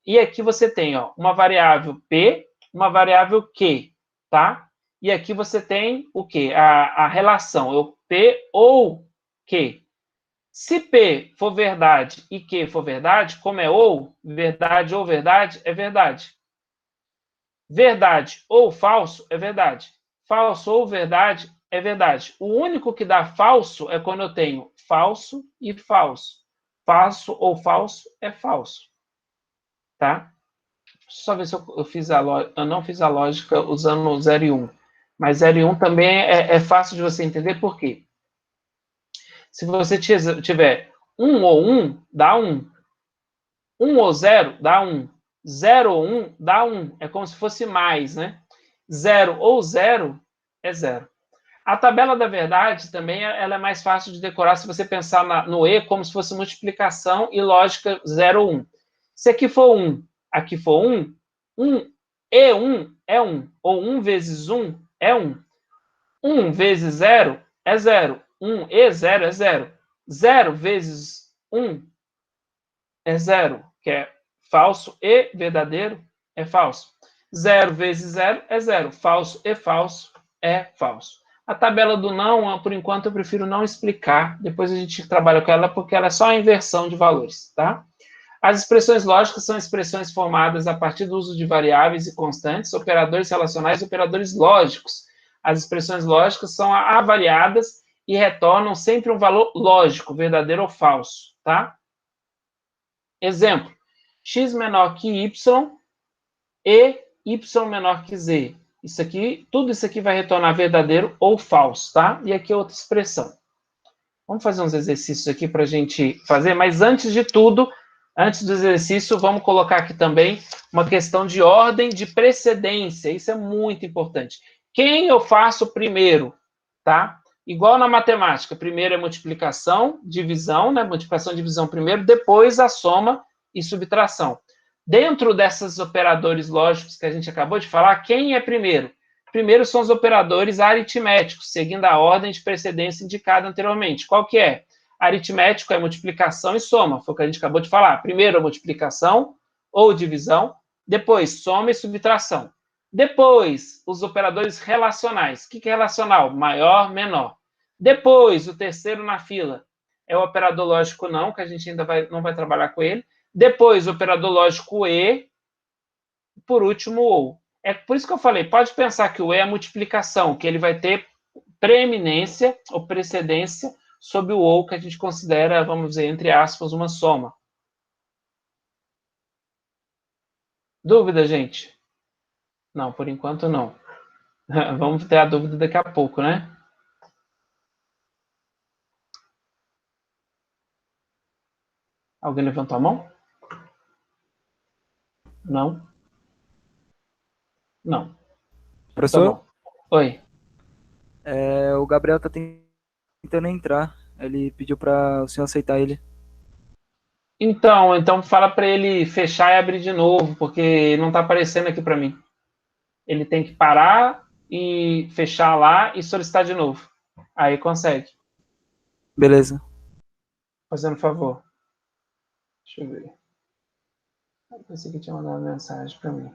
S1: E aqui você tem, ó, uma variável P, uma variável Q, tá? E aqui você tem o quê? A relação, o P ou Q. Se P for verdade e Q for verdade, como é ou verdade, é verdade. Verdade ou falso é verdade. Falso ou verdade é verdade. O único que dá falso é quando eu tenho falso e falso. Falso ou falso é falso. Tá? Só ver se eu fiz eu não fiz a lógica usando o 0 e 1. Mas 0 e 1 também é fácil de você entender por quê. Se você tiver 1 ou 1, dá 1. 1 ou 0, dá 1. 0 ou 1, dá 1. É como se fosse mais, né? 0 ou 0 é 0. A tabela da verdade também ela é mais fácil de decorar se você pensar no E como se fosse multiplicação e lógica 0 ou 1. Se aqui for 1, aqui for 1, 1 e 1 é 1. Ou 1 vezes 1 é 1. 1 vezes 0 é 0. 1 e 0 é 0. 0 vezes 1 é 0, que é falso e verdadeiro é falso. 0 vezes 0 é 0. Falso e falso é falso. A tabela do não, por enquanto, eu prefiro não explicar. Depois a gente trabalha com ela, porque ela é só a inversão de valores, tá? As expressões lógicas são expressões formadas a partir do uso de variáveis e constantes, operadores relacionais e operadores lógicos. As expressões lógicas são avaliadas e retornam sempre um valor lógico, verdadeiro ou falso, tá? Exemplo, x menor que y e y menor que z. Tudo isso aqui vai retornar verdadeiro ou falso, tá? E aqui é outra expressão. Vamos fazer uns exercícios aqui para a gente fazer, mas antes de tudo, antes do exercício, vamos colocar aqui também uma questão de ordem de precedência. Isso é muito importante. Quem eu faço primeiro, tá? Igual na matemática, primeiro é multiplicação, divisão, né? Multiplicação e divisão primeiro, depois a soma e subtração. Dentro desses operadores lógicos que a gente acabou de falar, quem é primeiro? Primeiro são os operadores aritméticos, seguindo a ordem de precedência indicada anteriormente. Qual que é? Aritmético é multiplicação e soma, foi o que a gente acabou de falar. Primeiro, multiplicação ou divisão, depois soma e subtração. Depois, os operadores relacionais. O que é relacional? Maior, menor. Depois, o terceiro na fila é o operador lógico não, que a gente ainda não vai trabalhar com ele. Depois, o operador lógico e. Por último, o ou. É por isso que eu falei, pode pensar que o e é a multiplicação, que ele vai ter preeminência ou precedência sobre o ou, que a gente considera, vamos dizer, entre aspas, uma soma. Dúvida, gente? Não, por enquanto não. Vamos ter a dúvida daqui a pouco, né? Alguém levantou a mão? Não? Não. Tá
S3: Professor,
S1: bom. Oi.
S3: o Gabriel tá tentando entrar. Ele pediu para o senhor aceitar ele.
S1: Então fala para ele fechar e abrir de novo, porque não está aparecendo aqui para mim. Ele tem que parar e fechar lá e solicitar de novo. Aí consegue.
S3: Beleza.
S1: Fazendo favor. Deixa eu ver. Eu pensei que tinha mandado mensagem para mim.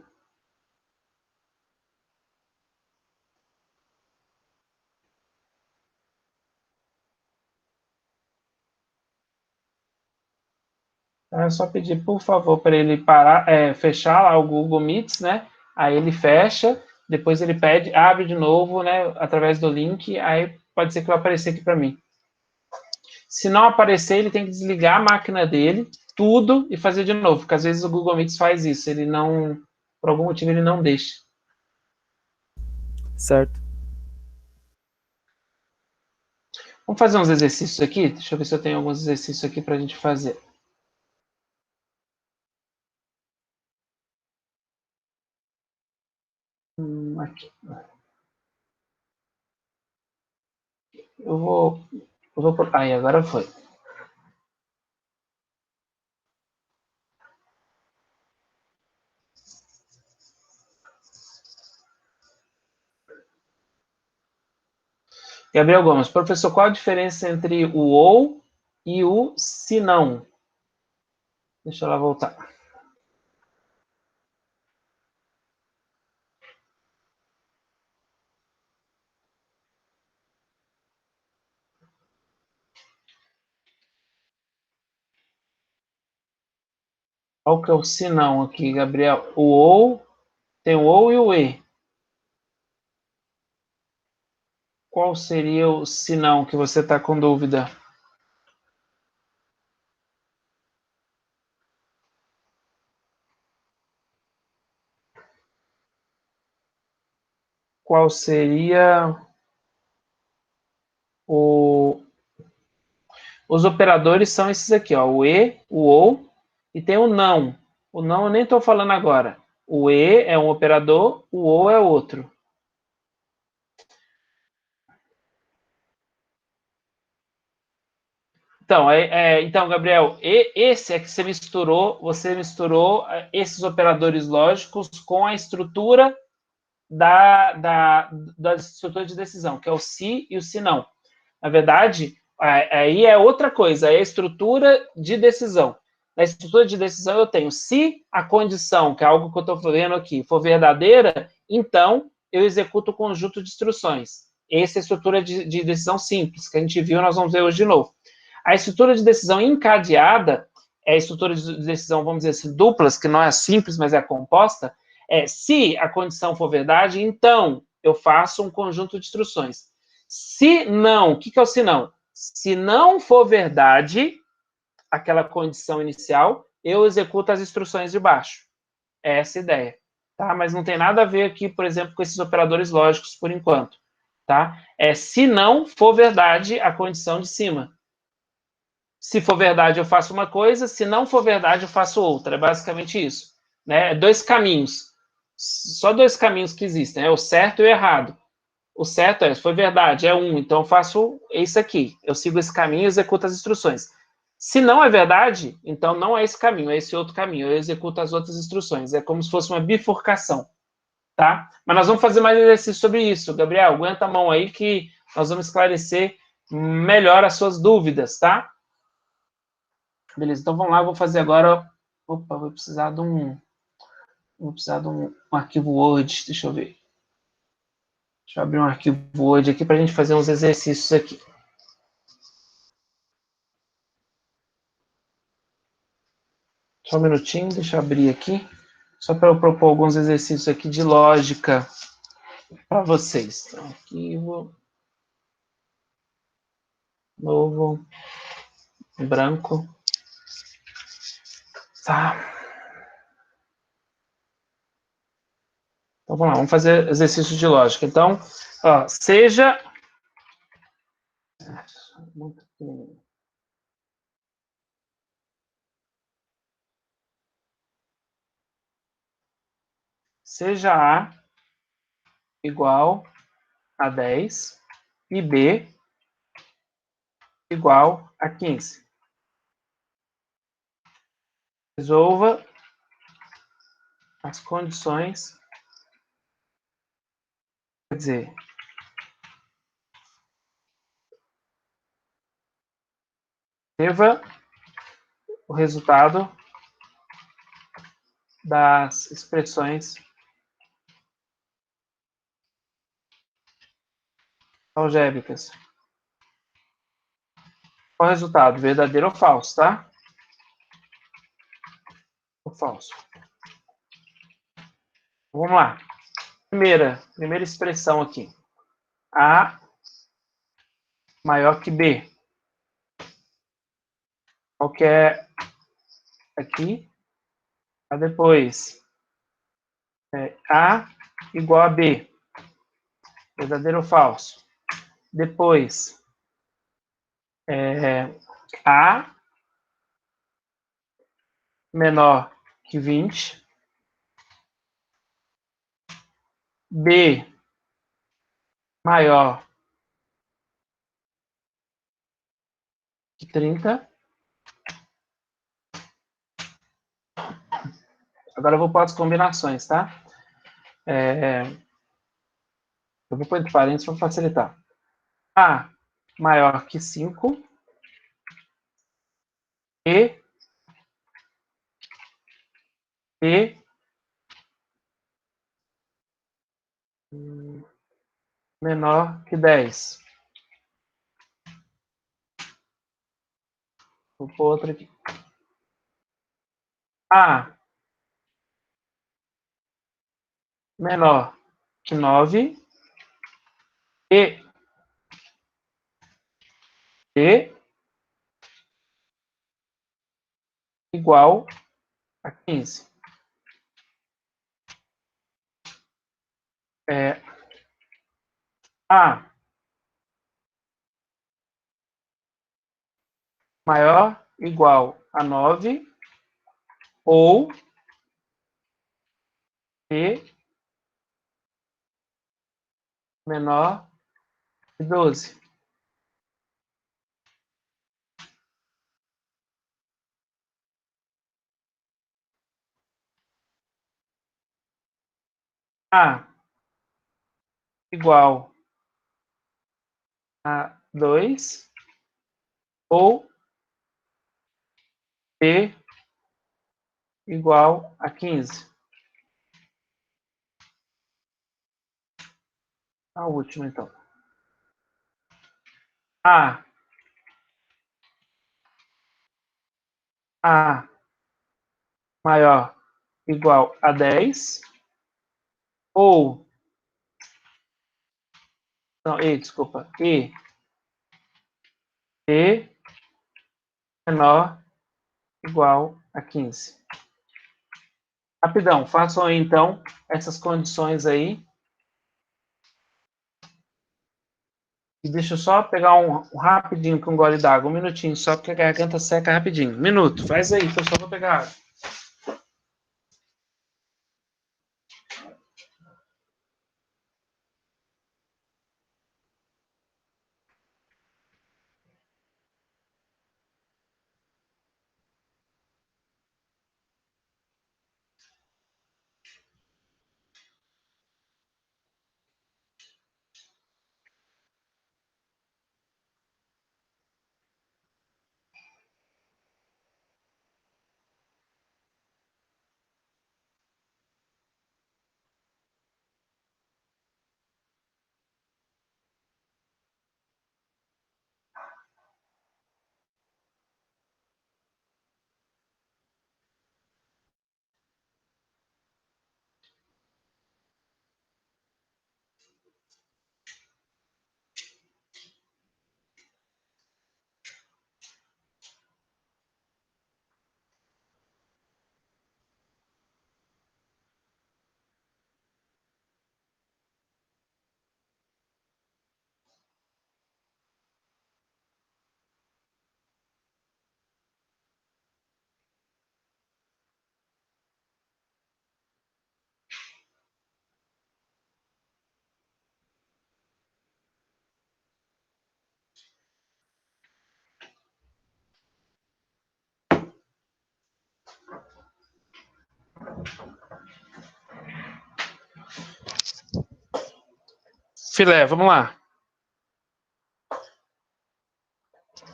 S1: É só pedir, por favor, para ele parar, fechar lá o Google Meets, né? Aí ele fecha, depois ele pede, abre de novo, né? Através do link, aí pode ser que vai aparecer aqui para mim. Se não aparecer, ele tem que desligar a máquina dele, tudo, e fazer de novo, porque às vezes o Google Meets faz isso, ele não, por algum motivo, ele não deixa.
S3: Certo.
S1: Vamos fazer uns exercícios aqui? Deixa eu ver se eu tenho alguns exercícios aqui para a gente fazer. Aqui. Eu vou por... Aí, agora foi. Gabriel Gomes, professor, qual a diferença entre o ou e o se não? Deixa ela voltar. Qual que é o se não aqui, Gabriel? O ou, tem o ou e o e. Qual seria o se não que você está com dúvida? Qual seria o... Os operadores são esses aqui, ó, o e, o ou, e tem o não. O não eu nem estou falando agora. O e é um operador, o ou é outro. Então, Gabriel, esse é que você misturou esses operadores lógicos com a estrutura da estrutura de decisão, que é o se e o se não. Na verdade, aí é outra coisa, é a estrutura de decisão. Na estrutura de decisão eu tenho se a condição, que é algo que eu estou vendo aqui, for verdadeira, então eu executo o conjunto de instruções. Essa é a estrutura de decisão simples, que a gente viu, nós vamos ver hoje de novo. A estrutura de decisão encadeada é a estrutura de decisão, vamos dizer assim, duplas, que não é simples, mas é composta. Se a condição for verdade, então eu faço um conjunto de instruções. Se não, o que é o se não? Se não for verdade aquela condição inicial, eu executo as instruções de baixo. É essa a ideia. Tá? Mas não tem nada a ver aqui, por exemplo, com esses operadores lógicos por enquanto. Tá? Se não for verdade a condição de cima. Se for verdade, eu faço uma coisa, se não for verdade, eu faço outra. É basicamente isso. Né? Dois caminhos. Só dois caminhos que existem, é o certo e o errado. O certo é, se for verdade, é um, então eu faço isso aqui. Eu sigo esse caminho e executo as instruções. Se não é verdade, então não é esse caminho, é esse outro caminho. Eu executo as outras instruções. É como se fosse uma bifurcação, tá? Mas nós vamos fazer mais exercício sobre isso. Gabriel, aguenta a mão aí que nós vamos esclarecer melhor as suas dúvidas, tá? Beleza, então vamos lá, eu vou fazer agora... Opa, vou precisar de um arquivo Word, deixa eu ver. Deixa eu abrir um arquivo Word aqui para a gente fazer uns exercícios aqui. Só um minutinho, deixa eu abrir aqui. Só para eu propor alguns exercícios aqui de lógica para vocês. Então, arquivo, novo, branco. Tá. Então, vamos lá, vamos fazer exercícios de lógica. Então, ó, seja... Muito pequenininho. Seja A igual a 10 e B igual a 15. Resolva as condições, quer dizer, escreva o resultado das expressões algébricas. Qual é o resultado? Verdadeiro ou falso, tá? Ou falso. Vamos lá. Primeira expressão aqui. A maior que B. Qual que é aqui? A depois. A igual a B. Verdadeiro ou falso? Depois. A menor que 20. B maior que 30. Agora eu vou para as combinações, tá? Eu vou pôr entre parênteses para facilitar. A maior que 5 e B menor que 10. Vou pôr outra aqui. A menor que 9 e B igual a 15. A maior igual a 9 ou B menor que 12. A igual a 2 ou B igual a 15. A última, então. A maior igual a 10 ou... Não, desculpa. E menor igual a 15. Rapidão, façam aí, então, essas condições aí E deixa eu só pegar um rapidinho com um gole d'água, um minutinho, só porque a garganta seca rapidinho. Minuto, faz aí, que eu só vou pegar água. Filé, vamos lá.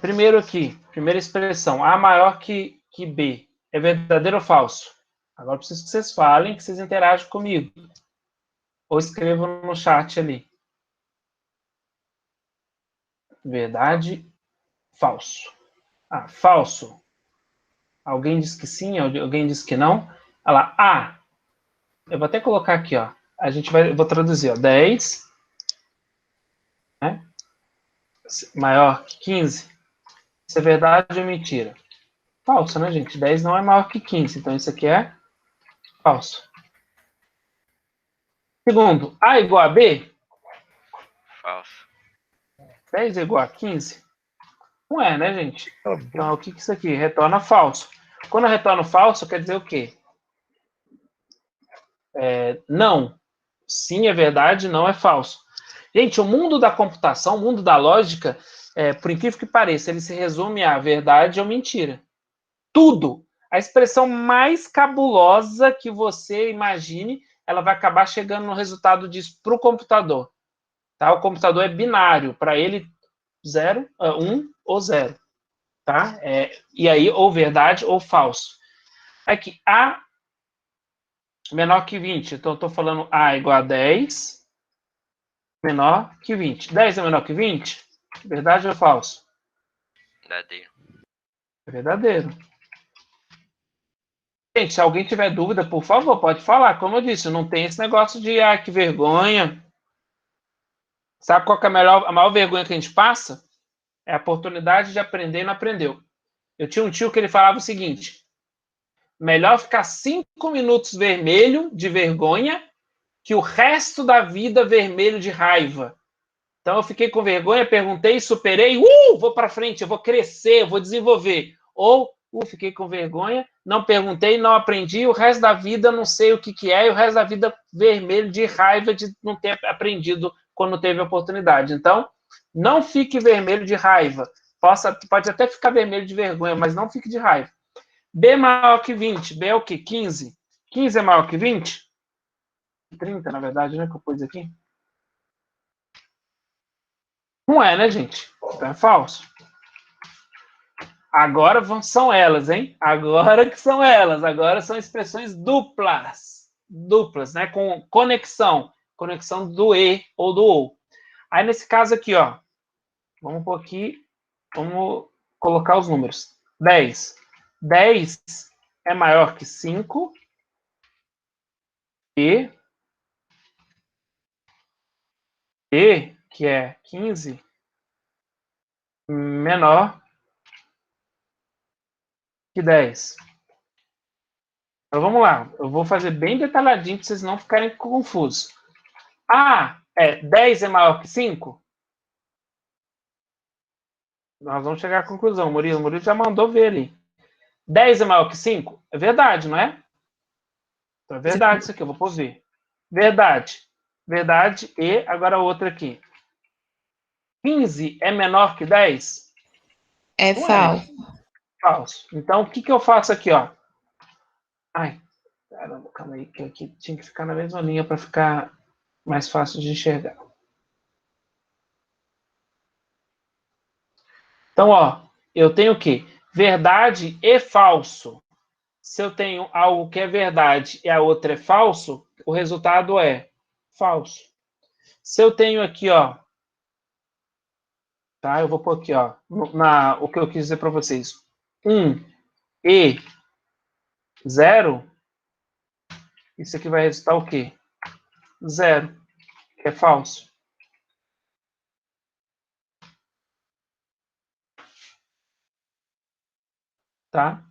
S1: Primeiro aqui, primeira expressão, A maior que B. É verdadeiro ou falso? Agora eu preciso que vocês falem, que vocês interajam comigo. Ou escrevam no chat ali. Verdade, falso. Ah, falso. Alguém diz que sim, alguém diz que não. Olha lá, A. Eu vou até colocar aqui, ó. Eu vou traduzir, ó. 10, né? Maior que 15. Isso é verdade ou mentira? Falso, né, gente? 10 não é maior que 15, então isso aqui é falso. Segundo, A igual a B?
S4: Falso.
S1: 10 é igual a 15? Não é, né, gente? Então, o que é isso aqui? Retorna falso. Quando eu retorno falso, quer dizer o quê? Não. Sim é verdade, não é falso. Gente, o mundo da computação, o mundo da lógica, por incrível que pareça, ele se resume a verdade ou mentira. Tudo. A expressão mais cabulosa que você imagine, ela vai acabar chegando no resultado disso para o computador. Tá? O computador é binário. Para ele, 0, 1 ou 0. Tá? E aí, ou verdade ou falso. Aqui, A menor que 20. Então, eu estou falando A igual a 10, menor que 20. 10 é menor que 20? Verdade ou falso?
S4: Verdadeiro.
S1: É verdadeiro. Gente, se alguém tiver dúvida, por favor, pode falar. Como eu disse, não tem esse negócio de, que vergonha. Sabe qual que é a maior vergonha que a gente passa? É a oportunidade de aprender e não aprendeu. Eu tinha um tio que ele falava o seguinte: melhor ficar 5 minutos vermelho de vergonha que o resto da vida vermelho de raiva. Então eu fiquei com vergonha, perguntei, superei, vou para frente, eu vou crescer, eu vou desenvolver. Ou, fiquei com vergonha, não perguntei, não aprendi, o resto da vida não sei o que é, e o resto da vida vermelho de raiva de não ter aprendido quando teve a oportunidade. Então, não fique vermelho de raiva. Pode até ficar vermelho de vergonha, mas não fique de raiva. B maior que 20. B é o quê? 15. 15 é maior que 20? 30, na verdade, né, que eu pus aqui. Não é, né, gente? Então é falso. Agora são elas, hein? Agora que são elas. Agora são expressões duplas. Duplas, né? Com conexão. Conexão do E ou do OU. Aí, nesse caso aqui, ó. Vamos pôr aqui. Vamos colocar os números. 10. 10 é maior que 5. E, que é 15, menor que 10. Então, vamos lá. Eu vou fazer bem detalhadinho para vocês não ficarem confusos. 10 é maior que 5? Nós vamos chegar à conclusão. O Murilo já mandou ver ali. 10 é maior que 5? É verdade, não é? Então é verdade isso aqui, eu vou pôr ver. Verdade. Verdade. E agora outra aqui. 15 é menor que 10?
S2: É
S1: Não é.
S2: falso.
S1: Falso. Então, o que eu faço aqui, ó? Ai, caramba, calma aí, que aqui tinha que ficar na mesma linha para ficar mais fácil de enxergar. Então, ó, eu tenho o quê? Verdade e falso. Se eu tenho algo que é verdade e a outra é falso, o resultado é falso. Se eu tenho aqui, ó, tá? Eu vou pôr aqui, ó, o que eu quis dizer para vocês. 1 e 0, isso aqui vai resultar o quê? 0, que é falso. Tá?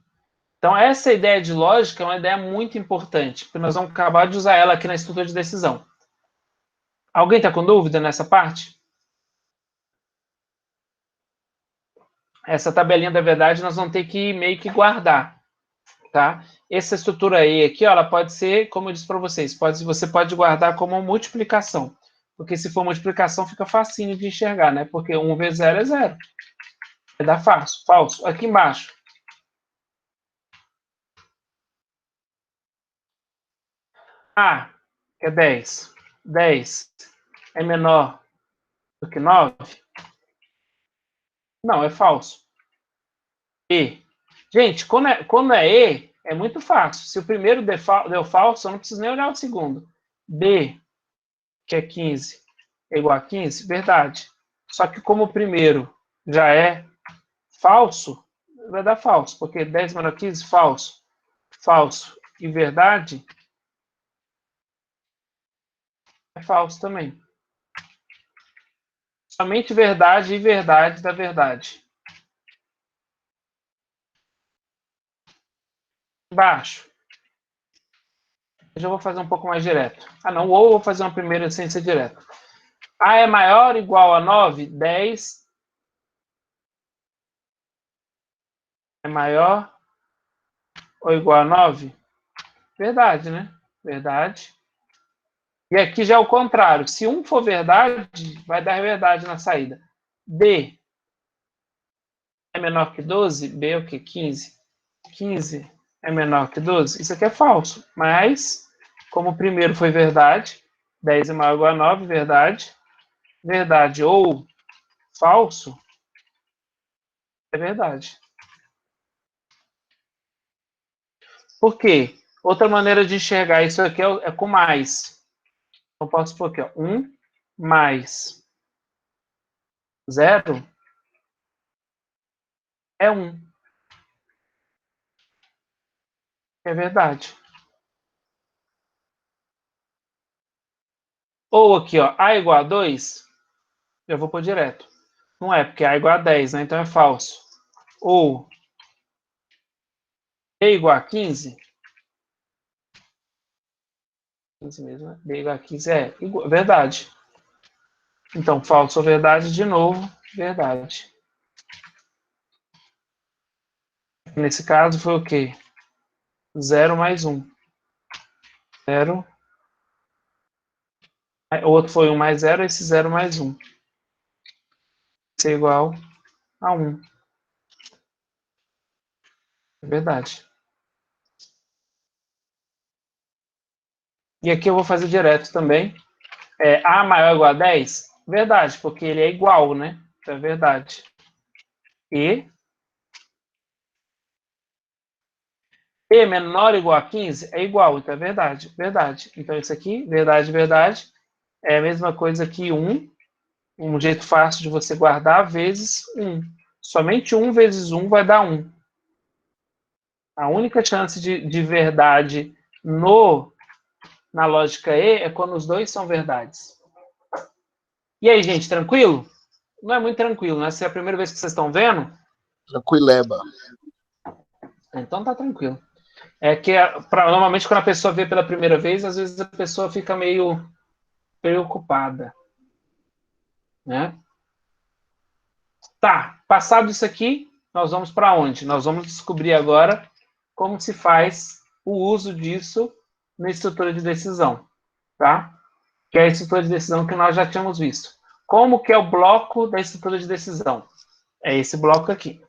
S1: Então, essa ideia de lógica é uma ideia muito importante, porque nós vamos acabar de usar ela aqui na estrutura de decisão. Alguém está com dúvida nessa parte? Essa tabelinha da verdade nós vamos ter que meio que guardar, tá? Essa estrutura aí aqui, ó, ela pode ser, como eu disse para vocês, você pode guardar como multiplicação, porque se for multiplicação fica facinho de enxergar, né? Porque 1 vezes 0 é 0. Vai dar falso. Aqui embaixo. A, que é 10. 10 é menor do que 9? Não, é falso. E. Gente, quando é E, é muito fácil. Se o primeiro deu falso, eu não preciso nem olhar o segundo. B, que é 15, é igual a 15? Verdade. Só que como o primeiro já é falso, vai dar falso, porque 10 menor que 15, falso. Falso e verdade é falso também. Somente verdade e verdade da verdade. Embaixo. Eu já vou fazer um pouco mais direto. Ah, não, ou vou fazer uma primeira sem ser direto. A é maior ou igual a 9? 10 é maior ou igual a 9? Verdade, né? Verdade. E aqui já é o contrário. Se um for verdade, vai dar verdade na saída. B é menor que 12? B é o quê? 15. 15 é menor que 12? Isso aqui é falso. Mas, como o primeiro foi verdade, 10 é maior ou igual a 9, verdade. Verdade ou falso é verdade. Por quê? Outra maneira de enxergar isso aqui é com mais. Eu posso pôr aqui, ó, 1 mais 0 é 1. É verdade. Ou aqui, ó, A igual a 2, eu vou pôr direto. Não é, porque A igual a 10, né? Então é falso. Ou B igual a 15. 15 mesmo, né? B igual a 15 é verdade. Então, falso ou verdade, de novo, verdade. Nesse caso foi o quê? 0 mais 1. 0. O outro foi 1 mais 0, esse 0 mais 1. Isso é igual a 1. É verdade. E aqui eu vou fazer direto também. A maior ou igual a 10? Verdade, porque ele é igual, né? Então é verdade. E menor ou igual a 15 é igual, então é verdade. Verdade. Então isso aqui, verdade, verdade, é a mesma coisa que 1. Um jeito fácil de você guardar vezes 1. Somente 1 vezes 1 vai dar 1. A única chance de verdade na lógica E é quando os dois são verdades. E aí, gente, tranquilo? Não é muito tranquilo, né? Se é a primeira vez que vocês estão vendo...
S5: Tranquileba.
S1: Então tá tranquilo. É que normalmente quando a pessoa vê pela primeira vez, às vezes a pessoa fica meio preocupada, né? Tá, passado isso aqui, nós vamos para onde? Nós vamos descobrir agora como se faz o uso disso na estrutura de decisão, tá? Que é a estrutura de decisão que nós já tínhamos visto. Como que é o bloco da estrutura de decisão? É esse bloco aqui.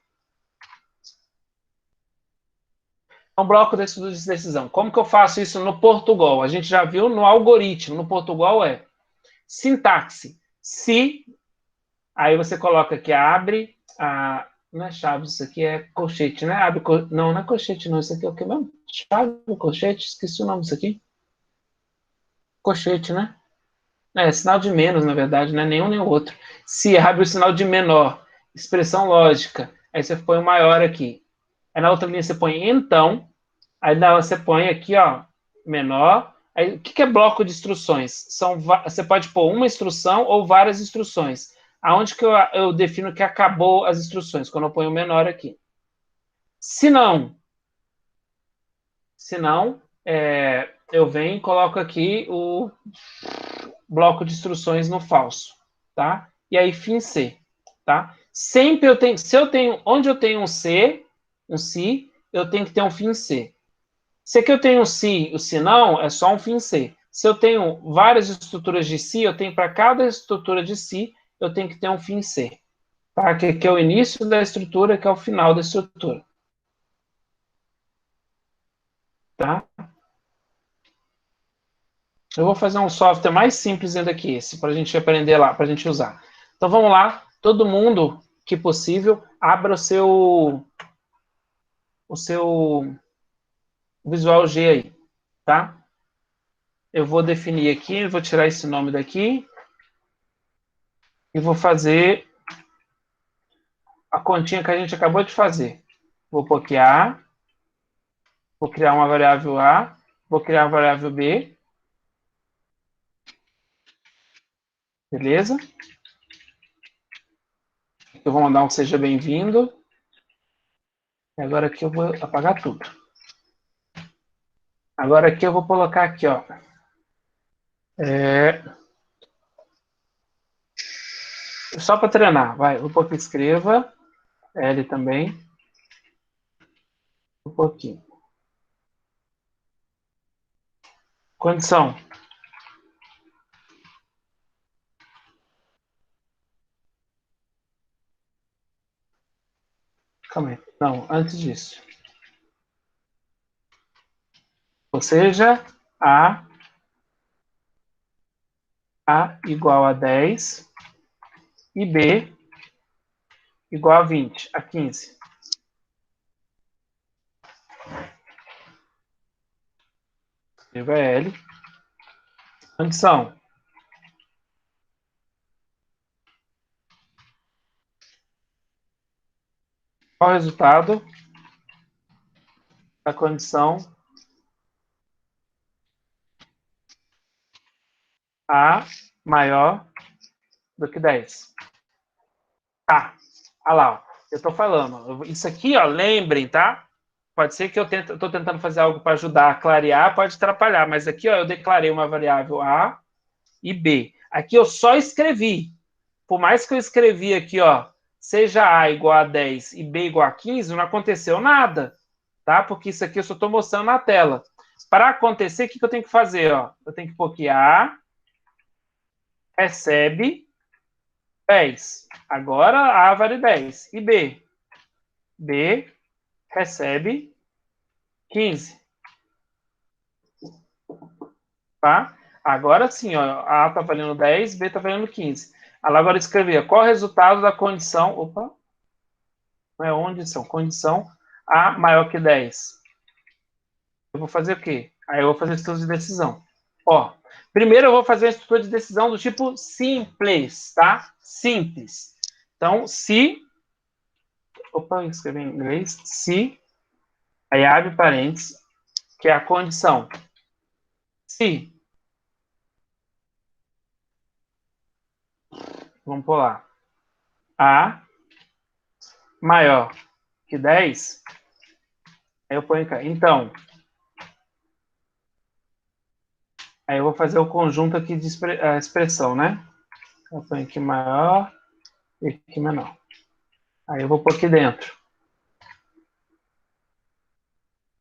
S1: É um bloco da estrutura de decisão. Como que eu faço isso no Portugal? A gente já viu no algoritmo. No Portugal é sintaxe. Se, aí você coloca aqui, abre, não é chave, isso aqui é colchete, né? Abre, não é colchete, não. Isso aqui é o que mesmo? Chave, colchete? Esqueci o nome disso aqui. Colchete, né? É, sinal de menos, na verdade, não é nenhum nem o outro. Se abre o sinal de menor, expressão lógica, aí você põe o maior aqui. Aí na outra linha você põe então, aí você põe aqui, ó, menor. Aí, o que é bloco de instruções? Você pode pôr uma instrução ou várias instruções. Aonde que eu defino que acabou as instruções? Quando eu ponho o menor aqui. Se não, eu venho e coloco aqui o bloco de instruções no falso, tá? E aí fim C, tá? Sempre eu tenho, onde eu tenho um C, eu tenho que ter um fim C. Se aqui eu tenho um se, o se não, é só um fim C. Se eu tenho várias estruturas de se, eu tenho para cada estrutura de se, eu tenho que ter um fim C. Tá? Que é o início da estrutura, que é o final da estrutura. Tá? Eu vou fazer um software mais simples ainda que esse, para a gente aprender lá, para a gente usar. Então vamos lá, todo mundo que possível, abra o seu Visual G aí, tá? Eu vou definir aqui, vou tirar esse nome daqui e vou fazer a continha que a gente acabou de fazer. Vou pôr aqui A, vou criar uma variável A, vou criar uma variável B, beleza? Eu vou mandar um seja bem-vindo. E agora aqui eu vou apagar tudo. Agora aqui eu vou colocar aqui, ó. Só para treinar, vai. Vou pôr que escreva. L também. Um pouquinho. Condição. Calma aí. Não, antes disso. Ou seja, A igual a 10 e B igual a 20, a 15. Escreva L. Condição. Qual o resultado da condição A maior do que 10? Tá. Olha lá, ó. Eu estou falando. Isso aqui, ó, lembrem, tá? Pode ser que eu estou tentando fazer algo para ajudar a clarear, pode atrapalhar, mas aqui, ó, eu declarei uma variável A e B. Aqui eu só escrevi. Por mais que eu escrevi aqui, ó, seja A igual a 10 e B igual a 15, não aconteceu nada, tá? Porque isso aqui eu só estou mostrando na tela. Para acontecer, o que eu tenho que fazer, ó? Eu tenho que pôr aqui A recebe 10. Agora A vale 10. E B? B recebe 15. Tá? Agora sim, ó, A está valendo 10, B está valendo 15. Agora escrever qual é o resultado da condição. Opa! Não é onde são? Condição A maior que 10. Eu vou fazer o quê? Aí eu vou fazer estudo de decisão. Ó, primeiro eu vou fazer a estrutura de decisão do tipo simples, tá? Simples. Então, se... Opa, escrevi em inglês. Se... Aí abre parênteses, que é a condição. Se... Vamos pular. A maior que 10, aí eu ponho cá. Então, aí eu vou fazer o conjunto aqui de expressão, né? Eu ponho aqui maior e aqui menor. Aí eu vou pôr aqui dentro.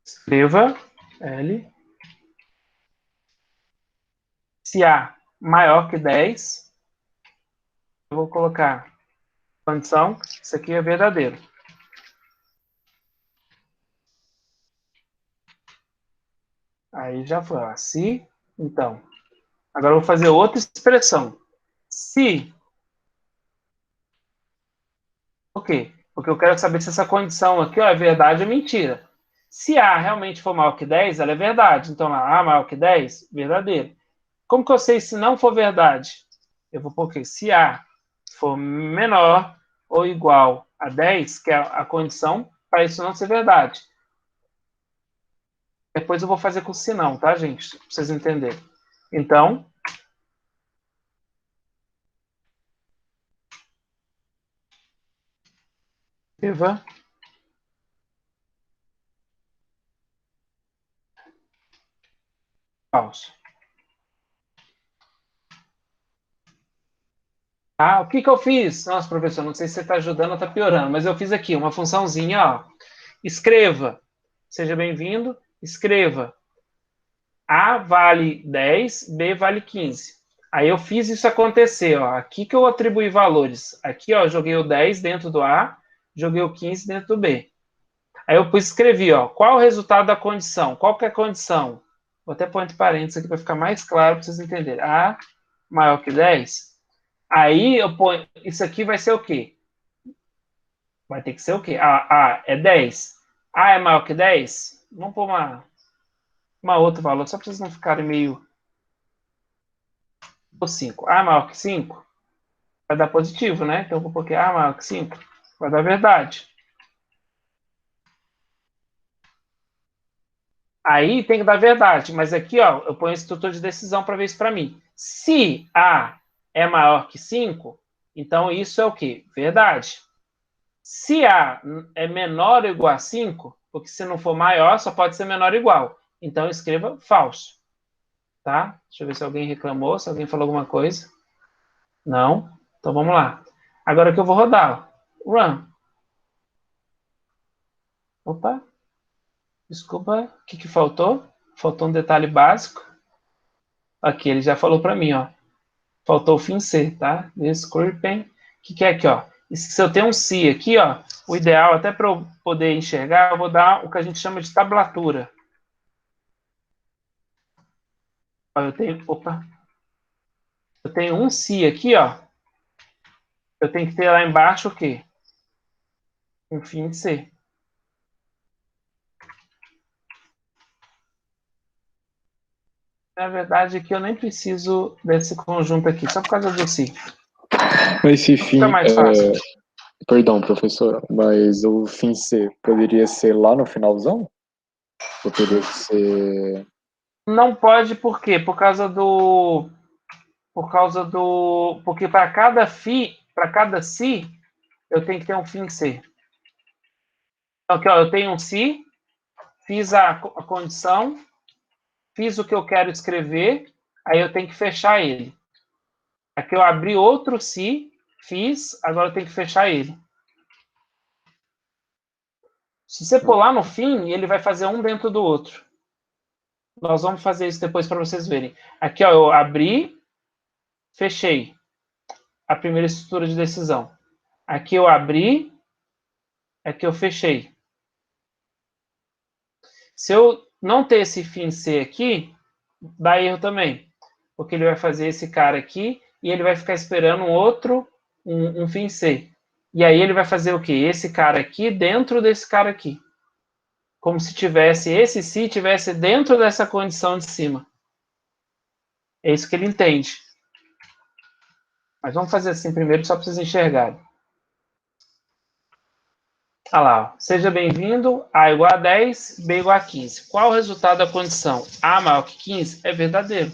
S1: Escreva L. Se A maior que 10, eu vou colocar condição, isso aqui é verdadeiro. Aí já foi, ó. Se, então. Agora eu vou fazer outra expressão. Se. Por quê? Porque eu quero saber se essa condição aqui ó, é verdade ou mentira. Se A realmente for maior que 10, ela é verdade. Então, lá, A maior que 10, verdadeiro. Como que eu sei se não for verdade? Eu vou pôr o quê? Se A for menor ou igual a 10, que é a condição para isso não ser verdade. Depois eu vou fazer com se não, tá, gente? Para vocês entenderem. Então, escreva falso. Ah, o que que eu fiz? Nossa, professor, não sei se você está ajudando ou está piorando, mas eu fiz aqui uma funçãozinha, ó. Escreva. Seja bem-vindo. Escreva. A vale 10, B vale 15. Aí eu fiz isso acontecer, ó. Aqui que eu atribuí valores. Aqui, ó, joguei o 10 dentro do A, joguei o 15 dentro do B. Aí eu escrevi, ó, qual o resultado da condição? Qual que é a condição? Vou até pôr entre parênteses aqui para ficar mais claro para vocês entenderem. A maior que 10. Aí eu ponho, isso aqui vai ser o quê? Vai ter que ser o quê? A é 10. A é maior que 10? Vamos pôr uma outro valor, só para vocês não ficarem meio... 5. A é maior que 5? Vai dar positivo, né? Então eu vou pôr aqui A é maior que 5. Vai dar verdade. Aí tem que dar verdade, mas aqui, ó, eu ponho esse tutor de decisão para ver isso para mim. Se A é maior que 5, então isso é o quê? Verdade. Se A é menor ou igual a 5, porque se não for maior, só pode ser menor ou igual. Então escreva falso. Tá? Deixa eu ver se alguém reclamou, se alguém falou alguma coisa. Não? Então vamos lá. Agora que eu vou rodar. Run. Opa. Desculpa. O que faltou? Faltou um detalhe básico. Aqui, ele já falou para mim, ó. Faltou o fim C, tá? Scripting. O que é aqui, ó? Se eu tenho um C aqui, ó, o ideal, até para eu poder enxergar, eu vou dar o que a gente chama de tablatura. Ó, eu tenho um C aqui, ó. Eu tenho que ter lá embaixo o quê? Um fim C. Na verdade, aqui eu nem preciso desse conjunto aqui, só por causa do C.
S5: Esse fim,
S1: Fica mais fácil.
S5: perdão, professor, mas o fim C poderia ser lá no finalzão? Ou teria que ser...
S1: Não pode, por quê? Porque para cada si, eu tenho que ter um fim C. Então, aqui, ó, eu tenho um si, fiz a condição, fiz o que eu quero escrever, aí eu tenho que fechar ele. Aqui eu abri outro si, fiz, agora eu tenho que fechar ele. Se você pular no fim, ele vai fazer um dentro do outro. Nós vamos fazer isso depois para vocês verem. Aqui, ó, eu abri, fechei a primeira estrutura de decisão. Aqui eu abri, aqui eu fechei. Se eu não ter esse fim C aqui, dá erro também. Porque ele vai fazer esse cara aqui e ele vai ficar esperando um fim C. E aí ele vai fazer o quê? Esse cara aqui dentro desse cara aqui. Como se tivesse esse si tivesse dentro dessa condição de cima. É isso que ele entende. Mas vamos fazer assim primeiro, só para vocês enxergarem. Olha lá, ó. Seja bem-vindo, A igual a 10, B igual a 15. Qual o resultado da condição? A maior que 15 é verdadeiro.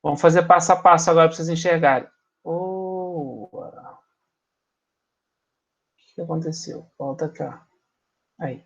S1: Vamos fazer passo a passo agora para vocês enxergarem. O que aconteceu? Volta cá. Aí.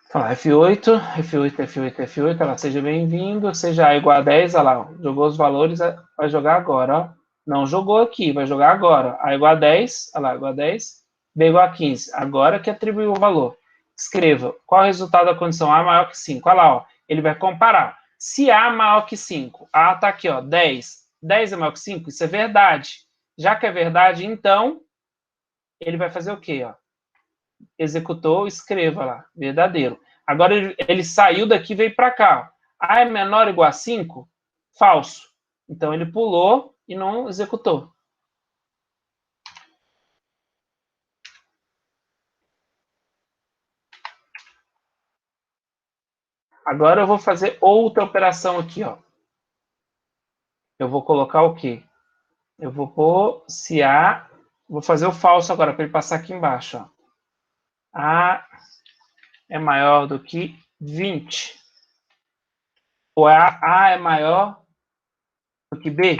S1: Falar F8, F8, F8, F8, olha lá, seja bem-vindo, seja A igual a 10, olha lá, ó, jogou os valores, vai jogar agora, ó. Não jogou aqui, vai jogar agora. A igual a 10, olha lá, igual a 10, B igual a 15. Agora que atribuiu o valor. Escreva, qual é o resultado da condição A maior que 5? Olha lá, ó, ele vai comparar. Se A maior que 5, A tá aqui, ó, 10. 10 é maior que 5? Isso é verdade. Já que é verdade, então, ele vai fazer o quê, ó? Executou, escreva lá, verdadeiro. Agora ele saiu daqui e veio para cá. A é menor ou igual a 5? Falso. Então ele pulou e não executou. Agora eu vou fazer outra operação aqui, ó. Eu vou colocar o quê? Eu vou pôr se A, vou fazer o falso agora para ele passar aqui embaixo, ó. A é maior do que 20. Ou A é maior do que B?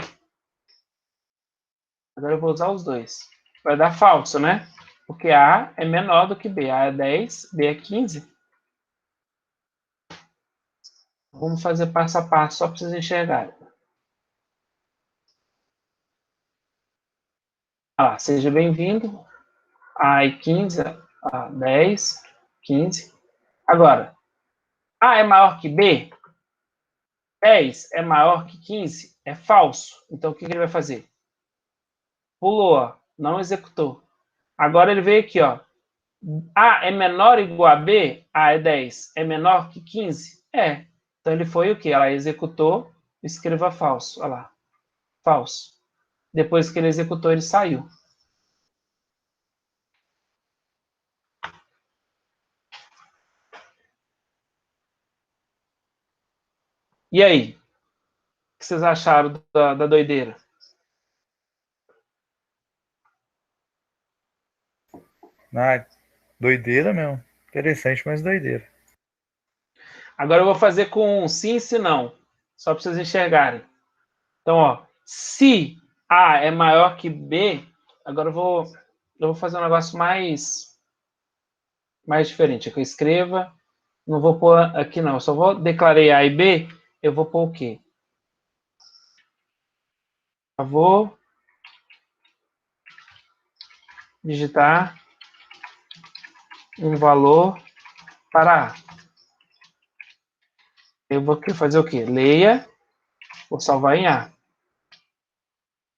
S1: Agora eu vou usar os dois. Vai dar falso, né? Porque A é menor do que B. A é 10, B é 15. Vamos fazer passo a passo, só para vocês enxergarem. Ah, seja bem-vindo. A é 15, A 10, 15. Agora, A é maior que B? 10 é maior que 15? É falso. Então, o que ele vai fazer? Pulou, ó, não executou. Agora ele veio aqui, ó. A é menor ou igual a B? A é 10. É menor que 15? É. Então ele foi o quê? Ela executou, escreva falso. Olha lá. Falso. Depois que ele executou, ele saiu. E aí? O que vocês acharam da doideira?
S6: Ah, doideira mesmo. Interessante, mas doideira.
S1: Agora eu vou fazer com sim, se não. Só para vocês enxergarem. Então, ó. Se A é maior que B, agora eu vou fazer um negócio mais diferente. Aqui eu escreva. Não vou pôr aqui, não. Eu só vou declarei A e B. Eu vou pôr o quê? Por favor, digitar um valor para A. Eu vou fazer o quê? Leia, vou salvar em A.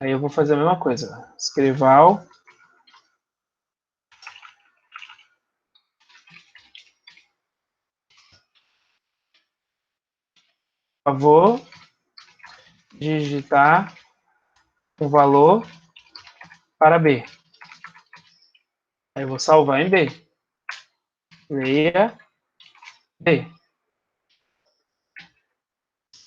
S1: Aí eu vou fazer a mesma coisa. Escreval. Por favor, digitar um valor para B. Aí eu vou salvar em B. Leia B.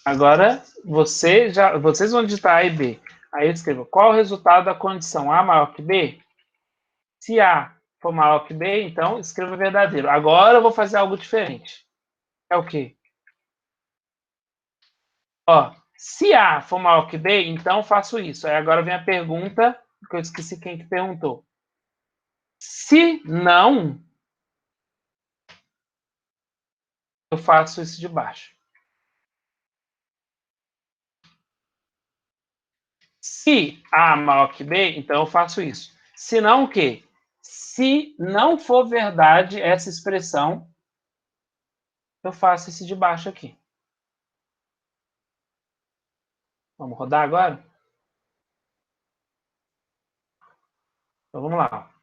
S1: Agora, vocês vão digitar A e B. Aí eu escrevo, qual o resultado da condição A maior que B? Se A for maior que B, então escreva verdadeiro. Agora eu vou fazer algo diferente. É o quê? Ó, se A for maior que B, então faço isso. Aí agora vem a pergunta, que eu esqueci quem que perguntou. Se não, eu faço isso de baixo. Se A maior que B, então eu faço isso. Se não, o quê? Se não for verdade essa expressão, eu faço esse de baixo aqui. Vamos rodar agora? Então vamos lá.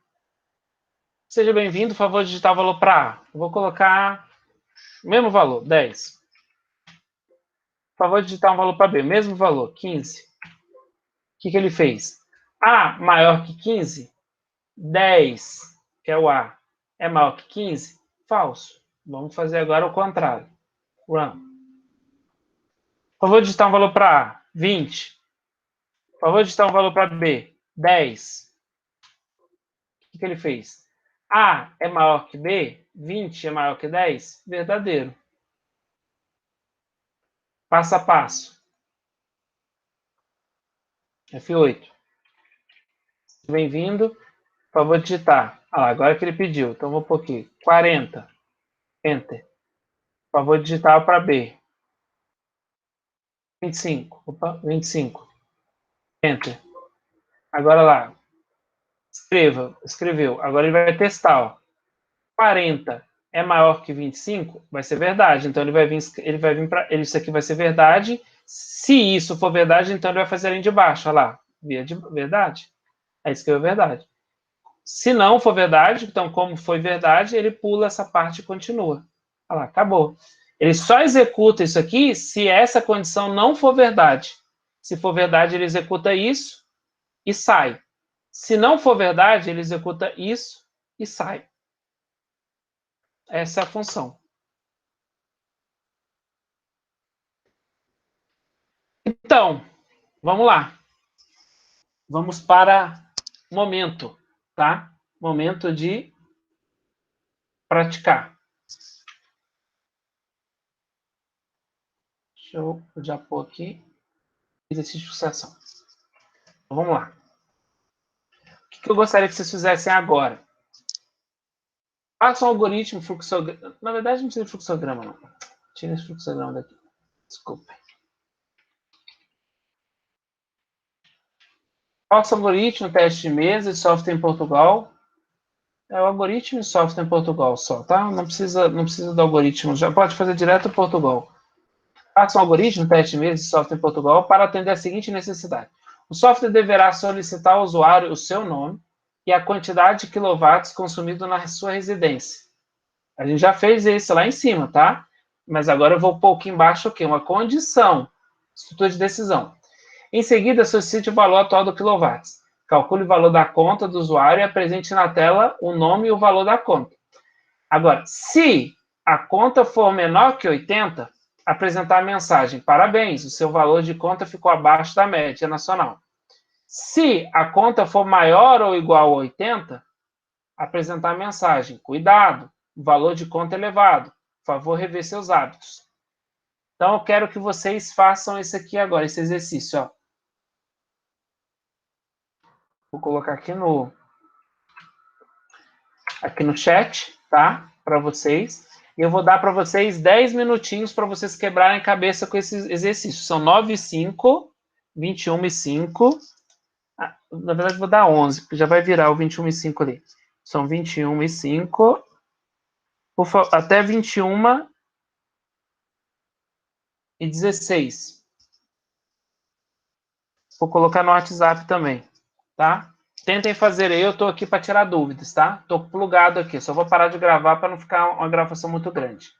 S1: Seja bem-vindo, por favor, digitar o valor para A. Eu vou colocar o mesmo valor, 10. Por favor, digitar um valor para B, mesmo valor, 15. O que ele fez? A maior que 15? 10, que é o A, é maior que 15? Falso. Vamos fazer agora o contrário. Run. Por favor, digitar um valor para A, 20. Por favor, digitar um valor para B, 10. O que ele fez? A é maior que B? 20 é maior que 10? Verdadeiro. Passo a passo. F8. Bem-vindo. Por favor, digitar. Ah, agora que ele pediu. Então, vou pôr aqui. 40. Enter. Por favor, digitar para B. 25. Opa, 25. Enter. Agora lá. Escreveu. Agora ele vai testar, ó. 40 é maior que 25? Vai ser verdade. Então ele vai vir para. Isso aqui vai ser verdade. Se isso for verdade, então ele vai fazer a linha de baixo. Olha lá. Verdade. Aí escreveu verdade. Se não for verdade, então como foi verdade, ele pula essa parte e continua. Olha lá, acabou. Ele só executa isso aqui se essa condição não for verdade. Se for verdade, ele executa isso e sai. Se não for verdade, ele executa isso e sai. Essa é a função. Então, vamos lá. Vamos para momento, tá? Momento de praticar. Deixa eu já pôr aqui. Exercício de sucessão. Então, vamos lá. O que eu gostaria que vocês fizessem agora? Faça um algoritmo fluxograma. Na verdade, não precisa de fluxograma, não. Tira esse fluxograma daqui. Desculpa. Faça um algoritmo, teste de mesa de software em Portugal. É o algoritmo de software em Portugal só, tá? Não precisa do algoritmo. Já pode fazer direto em Portugal. Faça um algoritmo, teste de mesa de software em Portugal para atender a seguinte necessidade. O software deverá solicitar ao usuário o seu nome e a quantidade de quilowatts consumido na sua residência. A gente já fez isso lá em cima, tá? Mas agora eu vou pôr aqui embaixo o quê? Uma condição. Estrutura de decisão. Em seguida, solicite o valor atual do quilowatts. Calcule o valor da conta do usuário e apresente na tela o nome e o valor da conta. Agora, se a conta for menor que 80, apresentar a mensagem: parabéns, o seu valor de conta ficou abaixo da média nacional. Se a conta for maior ou igual a 80, apresentar a mensagem: cuidado, o valor de conta elevado, por favor, rever seus hábitos. Então, eu quero que vocês façam esse aqui agora, esse exercício, ó. Vou colocar aqui no chat, tá? Para vocês. E eu vou dar para vocês 10 minutinhos para vocês quebrarem a cabeça com esse exercício. São 9 e 5, 21 e 5. Na verdade, vou dar 11, porque já vai virar o 21 e 5 ali. São 21 e 5. Até 21 e 16. Vou colocar no WhatsApp também, tá? Tentem fazer aí, eu tô aqui para tirar dúvidas, tá? Tô plugado aqui, só vou parar de gravar para não ficar uma gravação muito grande.